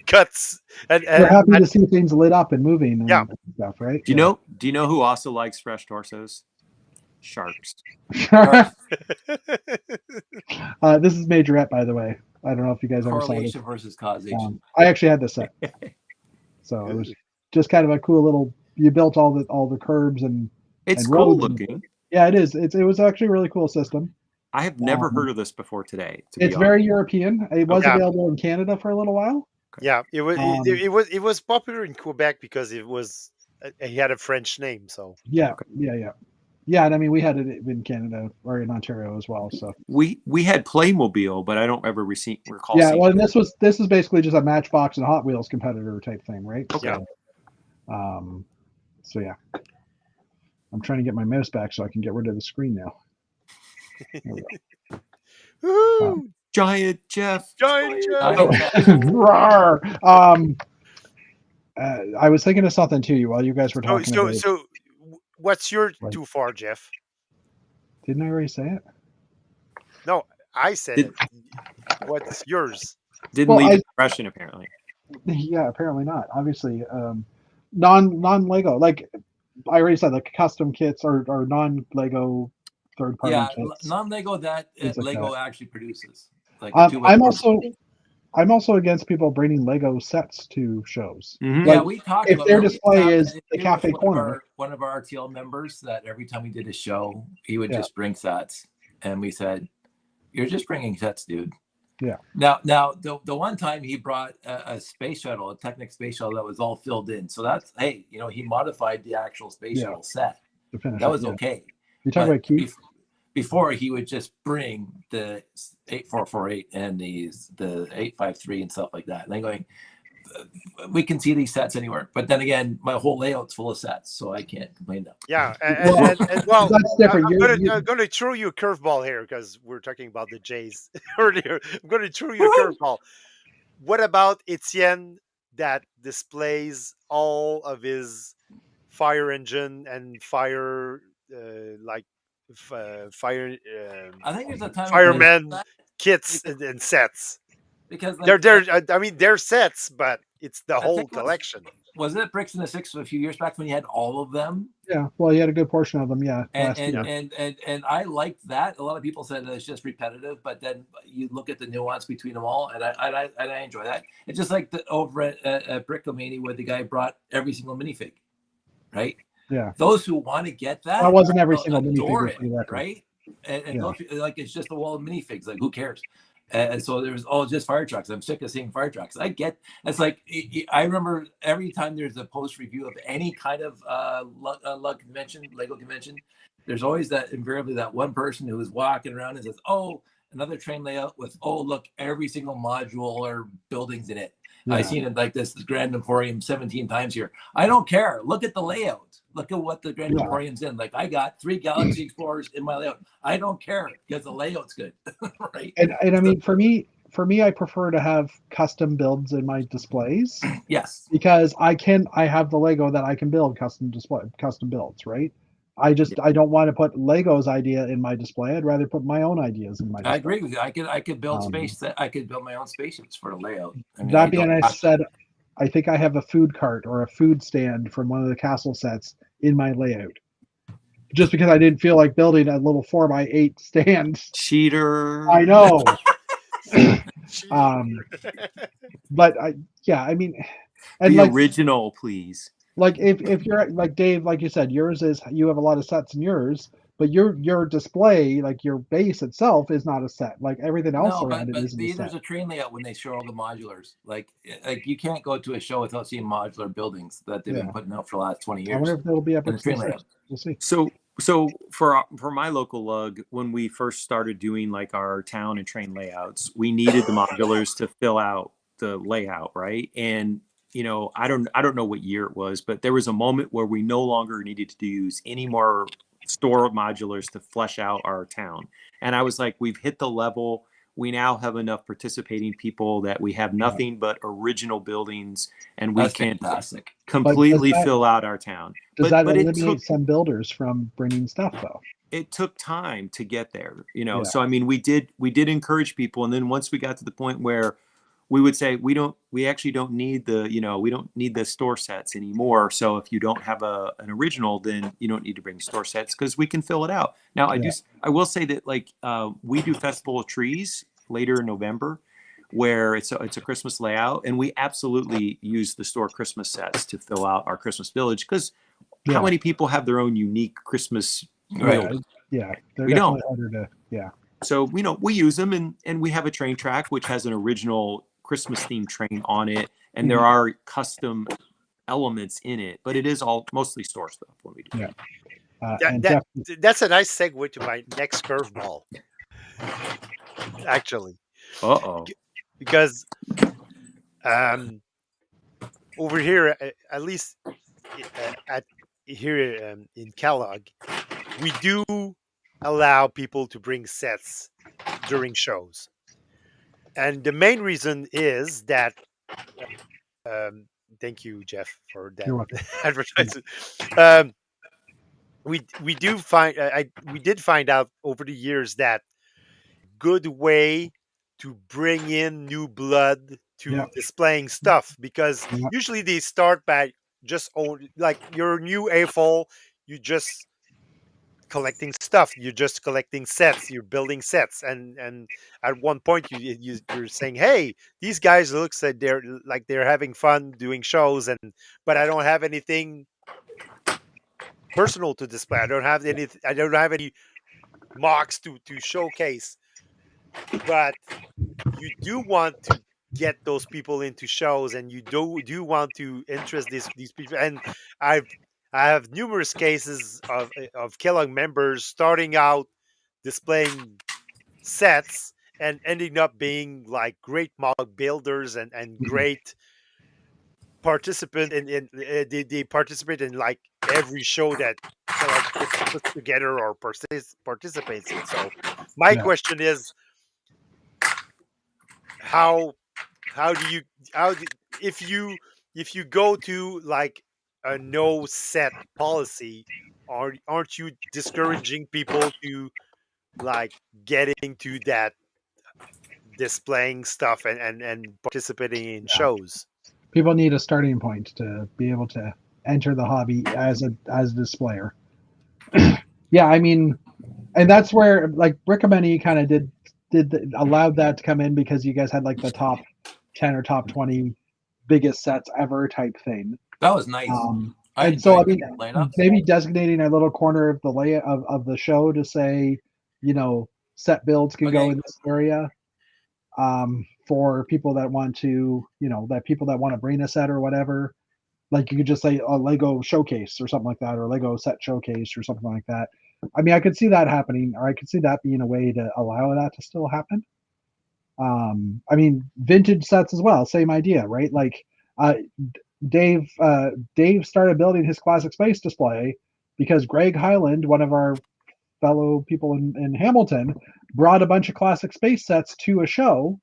cuts and They're happy to see things lit up and moving and stuff, right? Do you know who also likes fresh torsos? Sharks. This is Majorette, by the way. I don't know if you guys ever saw this. Correlation versus causation. I actually had this set, so it was just kind of a cool little. You built all the curbs and it's cool looking. Yeah, it is. It was actually a really cool system. I have never heard of this before today. It's very European. It was available in Canada for a little while. Yeah, it was popular in Quebec because it had a French name. So yeah. And I mean, we had it in Canada or in Ontario as well. So we had Playmobil, but I don't ever recall. Yeah, well, and this is basically just a Matchbox and Hot Wheels competitor type thing, right? Okay. So yeah, I'm trying to get my mouse back so I can get rid of the screen now. There we go. Giant Jeff. Roar! I was thinking of something too while you guys were talking. So what's your too far, Jeff? Didn't I already say it? No, I said it. What's yours? Didn't leave an impression, apparently. Yeah, apparently not. Obviously, non Lego. Like I already said, like custom kits or non Lego third party kits. Non Lego that Lego actually produces. Like I'm also against people bringing Lego sets to shows. Mm-hmm. Yeah, we talked if about their display is the cafe corner. One of our RTL members that every time we did a show, he would just bring sets, and we said, "You're just bringing sets, dude." Yeah. Now the one time he brought a space shuttle, a Technic space shuttle that was all filled in. So that's he modified the actual space shuttle set. That was okay. You talking about Keith? Before he would just bring the 8448 and the 853 and stuff like that. And I'm going, we can see these sets anywhere. But then again, my whole layout's full of sets, so I can't complain now. Yeah, and that's different. I'm going to throw you a curveball here because we're talking about the Jays earlier. I'm going to throw you a curveball. What about Etienne that displays all of his fire engine and fire fire I think there's a time fireman kits and sets, because they're sets, but it's the whole collection. Was it Bricks in the Six a few years back when you had all of them? Yeah, well, you had a good portion of them, and I liked that. A lot of people said that it's just repetitive, but then you look at the nuance between them all, and I enjoy that. It's just like over at Brickomania where the guy brought every single minifig, right? Yeah. Those who want to get that wasn't every single minifig, right? And those, like it's just a wall of minifigs. Like who cares? And so there's just fire trucks. I'm sick of seeing fire trucks. I get it's like I remember every time there's a post review of any kind of Lego convention, there's always invariably that one person who is walking around and says, "Oh, another train layout with look, every single module or buildings in it." Yeah. I've seen it like this Grand Emporium 17 times here. I don't care. Look at the layout. Look at what the Grand Emporium's in. Like I got 3 Galaxy Explorers in my layout. I don't care because the layout's good, right? And I mean, for me, I prefer to have custom builds in my displays. Yes, because I have the Lego that I can build custom builds, right? I don't want to put Lego's idea in my display. I'd rather put my own ideas in my display. I agree with you. I could build space. I could build my own spaceships for the layout. I mean, That being said, I think I have a food cart or a food stand from one of the castle sets in my layout. Just because I didn't feel like building a little 4x8 stand. Cheater. I know. But I mean, and the like, original, please. Like if you're like Dave, like you said, yours is, you have a lot of sets in yours, but your display, like your base itself, is not a set. Like everything else around it isn't a set. There's a train layout when they show all the modulars. Like you can't go to a show without seeing modular buildings that they've been putting out for the last 20 years. I wonder if it'll be up in train layout. We'll see. So for my local lug, when we first started doing like our town and train layouts, we needed the modulars to fill out the layout, right? And you know, I don't know what year it was, but there was a moment where we no longer needed to use any more store modulars to flesh out our town. And I was like, we've hit the level. We now have enough participating people that we have nothing but original buildings, and we can completely fill out our town. Does that eliminate some builders from bringing stuff though? It took time to get there, you know. So I mean, we did encourage people, and then once we got to the point where we would say we actually don't need the, you know, we don't need the store sets anymore. So if you don't have an original, then you don't need to bring store sets because we can fill it out. Now I will say that like we do Festival of Trees later in November, where it's a Christmas layout, and we absolutely use the store Christmas sets to fill out our Christmas village because how many people have their own unique Christmas building? Yeah, we don't. Harder to, So you know we use them, and we have a train track which has an original Christmas themed train on it, and there are custom elements in it, but it is all mostly store stuff when we do. That's a nice segue to my next curveball. Actually, because over here, at least here in Kellogg, we do allow people to bring sets during shows. And the main reason is that, thank you, Jeff, for that advertisement. We did find out over the years that good way to bring in new blood to displaying stuff, because usually they start by just like your new AFOL, you just collecting stuff, you're just collecting sets, you're building sets, and at one point you're saying, hey, these guys looks like they're having fun doing shows, but I don't have anything personal to display. I don't have any mocks to showcase, but you do want to get those people into shows, and you do want to interest these people. And I have numerous cases of Kellogg members starting out displaying sets and ending up being like great model builders and great participant in they participate in like every show that Kellogg puts together or participates in. So my question is, if you go to like a no set policy, aren't you discouraging people to like getting to that displaying stuff and participating in shows? People need a starting point to be able to enter the hobby as a displayer. I mean, and that's where like Brickabany kind of allowed that to come in, because you guys had like the top 10 or top 20 biggest sets ever type thing. That was nice. And so I mean, maybe designating a little corner of the layout of the show to say, you know, set builds can go in this area, for people that want to, you know, people that want to bring a set or whatever. Like you could just say a Lego showcase or something like that, or Lego set showcase or something like that. I mean, I could see that happening, or I could see that being a way to allow that to still happen. I mean, vintage sets as well, same idea, right? Like Dave started building his classic space display because Greg Highland, one of our fellow people in Hamilton, brought a bunch of classic space sets to a show,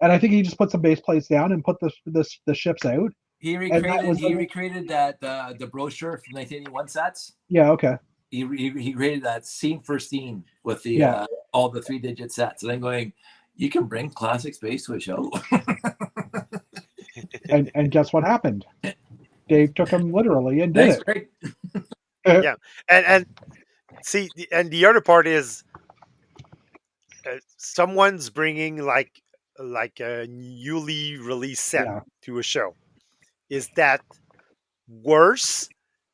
and I think he just put some base plates down and put the ships out. He recreated that the brochure from 1981 sets. Yeah, okay. he created that scene for scene with the Yeah. all the 3-digit sets, and I'm going, you can bring classic space to a show. And guess what happened? Dave took him literally and did Thanks, Greg. Yeah. And see, and the other part is someone's bringing like a newly released set Yeah. to a show. Is that worse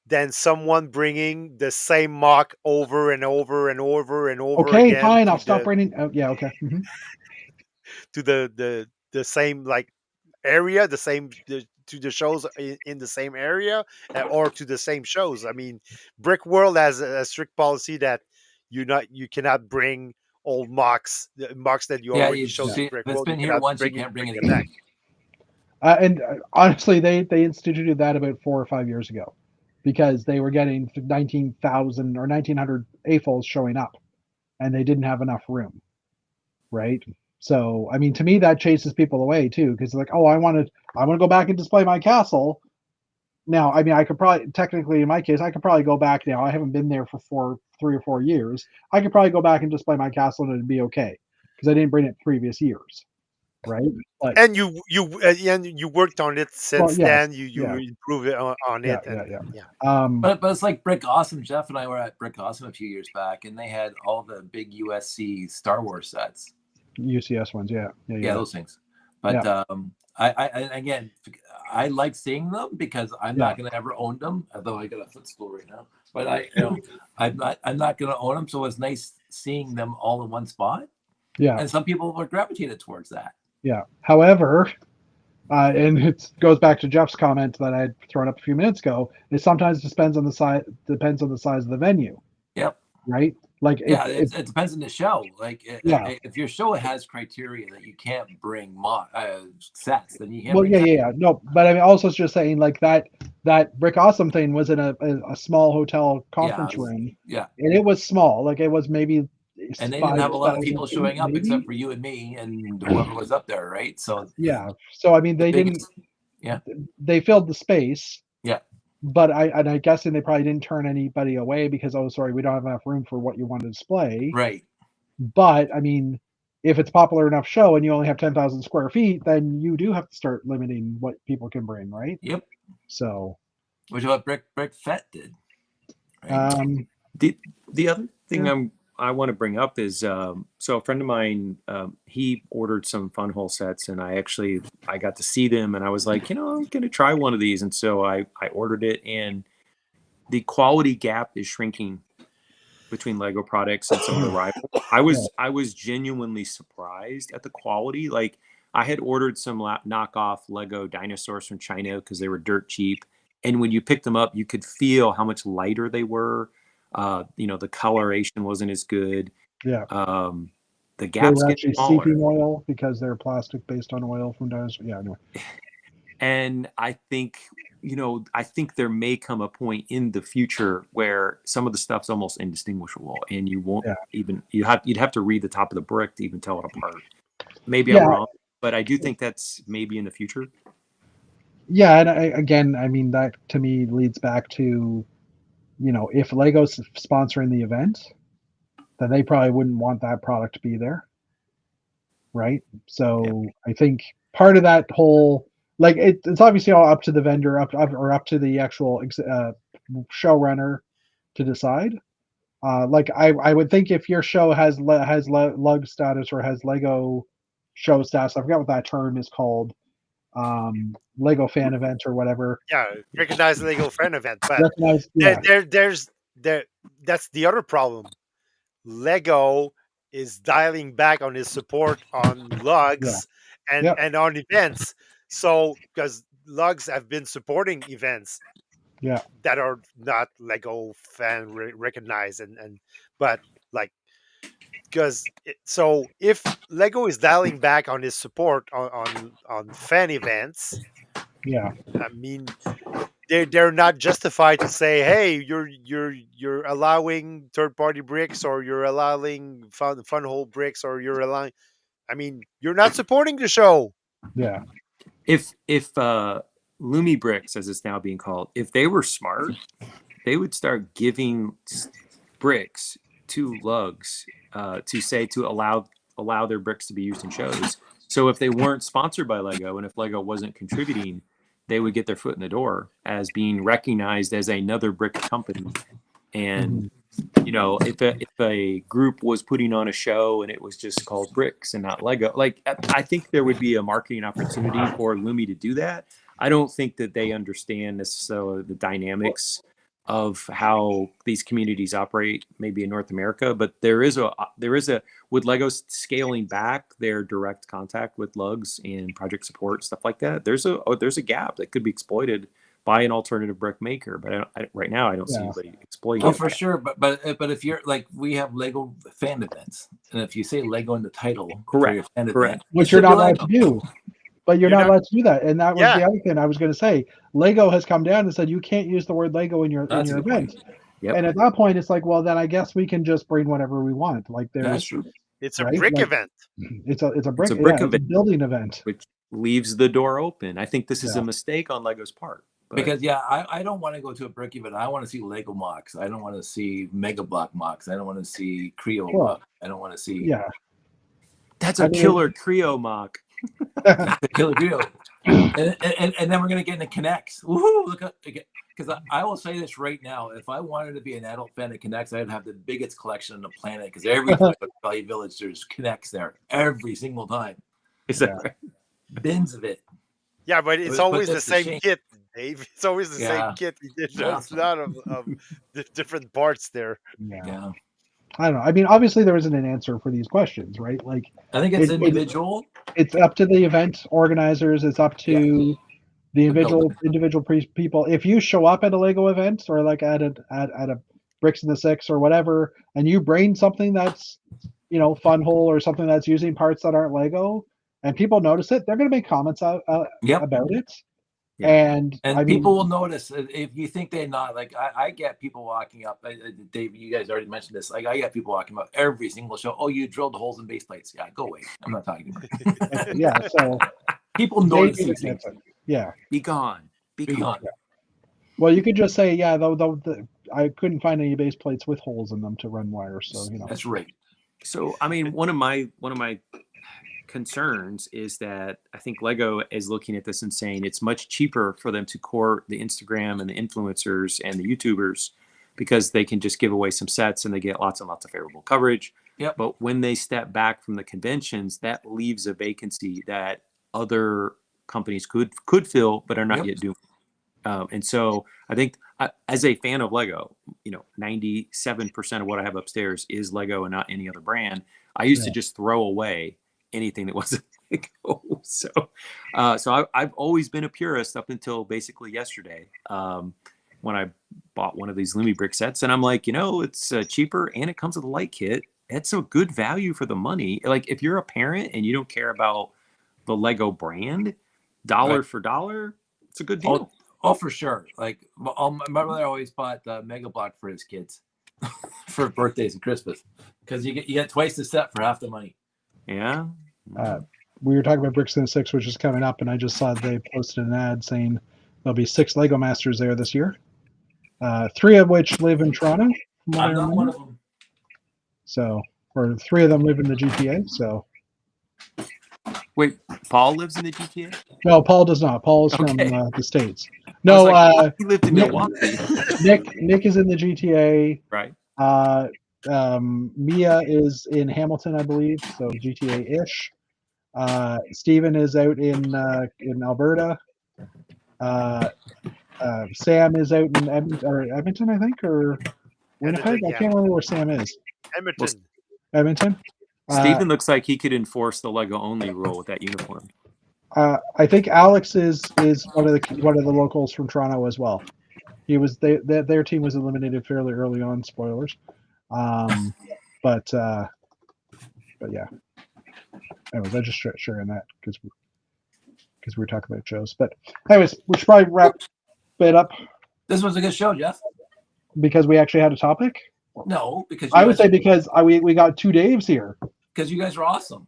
than someone bringing the same mock over and over and over and over Okay, again fine. to I'll stop the writing. Oh, yeah. Okay. Mhm. to the same like area, the same to the shows in the same area, or to the same shows? I mean, Brick World has a strict policy that you cannot bring old mocks, the mocks that you Yeah, already showed to if Brick it's World. You been here cannot once, you bring can't bring it them back. again. And honestly, they instituted that about 4 or 5 years ago, because they were getting 19,000 or 1,900 AFOLs showing up, and they didn't have enough room, right? So, I mean, to me, that chases people away too, because like, oh, I want to go back and display my castle. Now, I mean, I could probably technically, in my case, I could probably go back now. I haven't been there for 3 or 4 years. I could probably go back and display my castle and it'd be okay, because I didn't bring it previous years, right? But And you worked on it well, since yes, then. You yeah, improve it on yeah, it, yeah, and yeah. yeah. But it's like Brick Awesome. Jeff and I were at Brick Awesome a few years back, and they had all the big USC Star Wars sets. UCS ones, yeah, Yeah, those things. But I again, I like seeing them because I'm not going to ever own them. Although I got a footstool right now, but I'm not going to own them. So it's nice seeing them all in one spot. Yeah, and some people were gravitated towards that. yeah. However, and it goes back to Jeff's comment that I had thrown up a few minutes ago. It sometimes depends on the size of the venue. Yep. Right. Like it depends on the show. Like if your show has criteria that you can't bring sets, then you can't. Well, yeah. No, but I mean, also just saying like that Brick Awesome thing was in a small hotel conference room. Yeah. And it was small. Like it was maybe. And they didn't have a lot of people showing up except for you and me and whoever was up there, right? So yeah. So I mean, they didn't. Yeah. They filled the space. Yeah. But I guessing they probably didn't turn anybody away because, oh, sorry, we don't have enough room for what you want to display. Right. But I mean, if it's a popular enough show and you only have 10,000 square feet, then you do have to start limiting what people can bring, right? Yep. So, which is what Brick Fett did. Right? The other thing I want to bring up is so a friend of mine, he ordered some Funhole sets, and I got to see them, and I was like, I'm going to try one of these, and so I ordered it, and the quality gap is shrinking between Lego products and some of the rivals. I was genuinely surprised at the quality. Like I had ordered some knockoff Lego dinosaurs from China because they were dirt cheap, and when you picked them up, you could feel how much lighter they were. The coloration wasn't as good. Yeah. The gaps were get smaller. Seeping oil because they're plastic based on oil from dinosaurs. Yeah, anyway. And I think, there may come a point in the future where some of the stuff's almost indistinguishable, and you won't even you'd have to read the top of the brick to even tell it apart. Maybe I'm wrong, but I do think that's maybe in the future. Yeah, and I mean that to me leads back to, if Lego's sponsoring the event, then they probably wouldn't want that product to be there, right? So I think part of that whole, like, it's obviously all up to the vendor, up to the actual showrunner to decide. Like I would think if your show has lug status or has Lego show status, I forgot what that term is called. Lego fan event or whatever. Yeah, recognized Lego fan event, but that's the other problem. Lego is dialing back on his support on lugs and on events. So because lugs have been supporting events that are not Lego fan recognized but like so if Lego is dialing back on his support on fan events, I mean they're not justified to say, hey, you're allowing third-party bricks, or you're allowing Funhole bricks, or you're allowing, I mean, you're not supporting the show. Yeah. If Lumi Bricks, as it's now being called, if they were smart, they would start giving bricks to lugs to allow their bricks to be used in shows. So if they weren't sponsored by Lego and if Lego wasn't contributing, they would get their foot in the door as being recognized as another brick company. And you know, if a group was putting on a show and it was just called Bricks and not Lego, like I think there would be a marketing opportunity for Lumi to do that. I don't think that they understand necessarily the dynamics of how these communities operate, maybe in North America, but there is a with Lego scaling back their direct contact with lugs and project support, stuff like that. There's a gap that could be exploited by an alternative brick maker, but right now I don't see anybody exploiting Oh, it. for sure. But if you're like, we have Lego fan events, and if you say Lego in the title, for your fan event, which it you're should not be allowed to Lego. do. But you're not allowed to do that, and that was Yeah. the other thing I was going to say. Lego has come down and said you can't use the word Lego in your That's a good event. point. Yep. And at that point, it's like, well, then I guess we can just bring whatever we want. Like That's there's, true. It's a Right? brick Like- event. it's a brick, a brick it's a event. building event. Which leaves the door open. I think this is Yeah. a mistake on Lego's part. But Because I don't want to go to a brick event. I want to see Lego mocks. I don't want to see Mega Block mocks. I don't want to see Creo Well, mock. I don't want to see Yeah, that's I a mean- killer Creo mock. the Killer Creo. And then we're gonna get into Connects. Woohoo! Look at, because I will say this right now. If I wanted to be an adult fan of Connects, I'd have the biggest collection on the planet. Because every time I go to Valley Village, there's Connects there every single time. Is that Yeah. right? Bins of it. Yeah, but it's But always the that's the same shame. kit, Dave. It's always the Yeah. same kit. There's Yeah. a lot of different parts there. yeah. Yeah. I don't know. I mean, obviously there isn't an answer for these questions, right? Like I think it's It- it- individual. it's up to the event organizers. It's up to the individual people. If you show up at a Lego event or like at a Bricks in the Six or whatever, and you bring something that's, you know, Fun Hole or something that's using parts that aren't Lego, and people notice it, they're going to make comments Yep. about it. Yeah. And And I mean, people will notice if you think they're not like I get people walking up. Dave, you guys already mentioned this. Like I get people walking up every single show. Oh, you drilled the holes in base plates. Yeah, go away. I'm not talking about it. yeah. So People they notice do these get things. it. Yeah. Be gone. Be Be gone. gone. Well, you could just say, yeah, though I couldn't find any base plates with holes in them to run wire. So you know. That's right. So I mean, one of my concerns is that I think Lego is looking at this and saying it's much cheaper for them to court the Instagram and the influencers and the YouTubers because they can just give away some sets and they get lots and lots of favorable coverage. Yep. But when they step back from the conventions, that leaves a vacancy that other companies could fill but are not Yep. yet doing. And so I think as a fan of Lego, you know, 97% of what I have upstairs is Lego and not any other brand. I used to just throw away anything that wasn't Lego. So I've always been a purist up until basically yesterday when I bought one of these Lumi brick sets. And I'm like, you know, it's cheaper and it comes with a light kit. It's a good value for the money. Like if you're a parent and you don't care about the Lego brand, dollar Right. for dollar, it's a good deal. Oh, for sure. Like my brother always bought the Mega Block for his kids for birthdays and Christmas because you get twice the set for half the money. Yeah. We were talking about Bricks in the Six, which is coming up, and I just saw they posted an ad saying there'll be 6 Lego Masters there this year. 3 of which live in Toronto. from what I I'm not remember. one of them. So, or 3 of them live in the GTA. So, Wait, Paul lives in the GTA? no, Paul does not. Paul is from Okay. The States. I No, was like, he lived in Nick- Milwaukee, Nick is in the GTA. right? Mia is in Hamilton, I believe, so GTA-ish. Steven is out in Alberta. Sam is out in Edmonton, I think, or Winnipeg. Edmonton, I yeah. can't remember where Sam is. Edmonton. Edmonton. Stephen looks like he could enforce the Lego only rule with that uniform. I think Alex is one of the locals from Toronto as well. He was their team was eliminated fairly early on. Spoilers, but yeah. Anyways, I just sharing that because we were talking about shows. But anyways, we should probably wrap it up This was a good show, Jeff. because we actually had a topic. No, because I would say because we got 2 Daves here. you guys are awesome.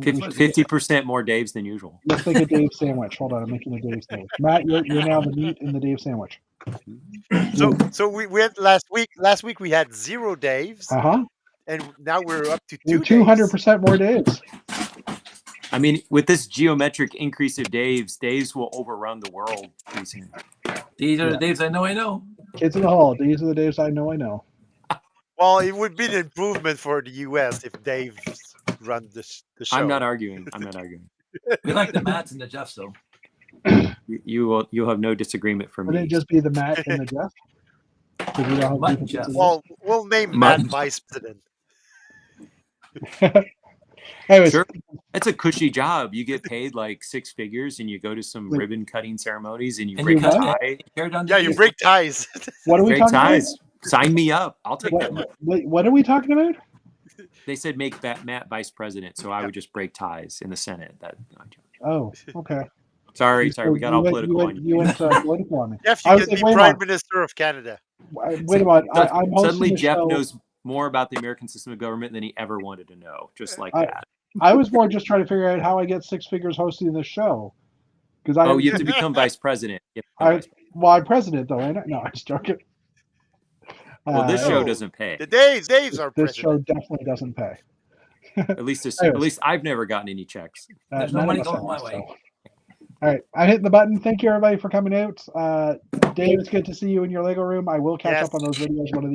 50% more Daves than usual. Let's make a Dave sandwich. Hold on, I'm making a Dave sandwich. Matt, you're now the meat in the Dave sandwich. So we had last week. Last week we had 0 Daves, and now we're up to 2 200% more Daves. I mean, with this geometric increase of Daves will overrun the world pretty soon. These are the Daves I know. Kids in the hall. These are the Daves I know. Well, it would be an improvement for the U.S. if Dave run the show. I'm not arguing. We like the Matts and the Jeffs, though. You'll have no disagreement from Would me. it just be the Matt and the Jeff? 'Cause we don't have Mutt different Jeff. pieces. Well, we'll name Mud. Matt vice president. Anyways, Sure. It's a cushy job. You get paid like 6 figures, and you go to some ribbon cutting ceremonies, and you And break you a cut tie. Hair down to Yeah, the you ears. break ties. what are we Break talking ties. Sign me up. I'll take that money. about? What are we talking about? They said make Matt vice president, so I would just break ties in the Senate. Oh, okay. Sorry, we got all political on you. You went political on me. Jeff, I you was can like, be wait a Prime minute. Minister of Canada. Wait a minute. I'm hosting Suddenly, the Jeff show. knows more about the American system of government than he ever wanted to know. Just like I- that. I was more just trying to figure out how I get 6 figures hosting the show. Because Oh, you have to become vice president. You have to become vice president. well, I'm president though, ain't I? No, I'm just joking. Well, this show No. doesn't pay. The Daves are This show president. definitely doesn't pay. At least Anyways. I've never gotten any checks. There's no None of money us going have, my so. way. All right, I'm hitting the button. Thank you everybody for coming out. Dave, it's good to see you in your Lego room. I will catch Yes. up on those videos one of these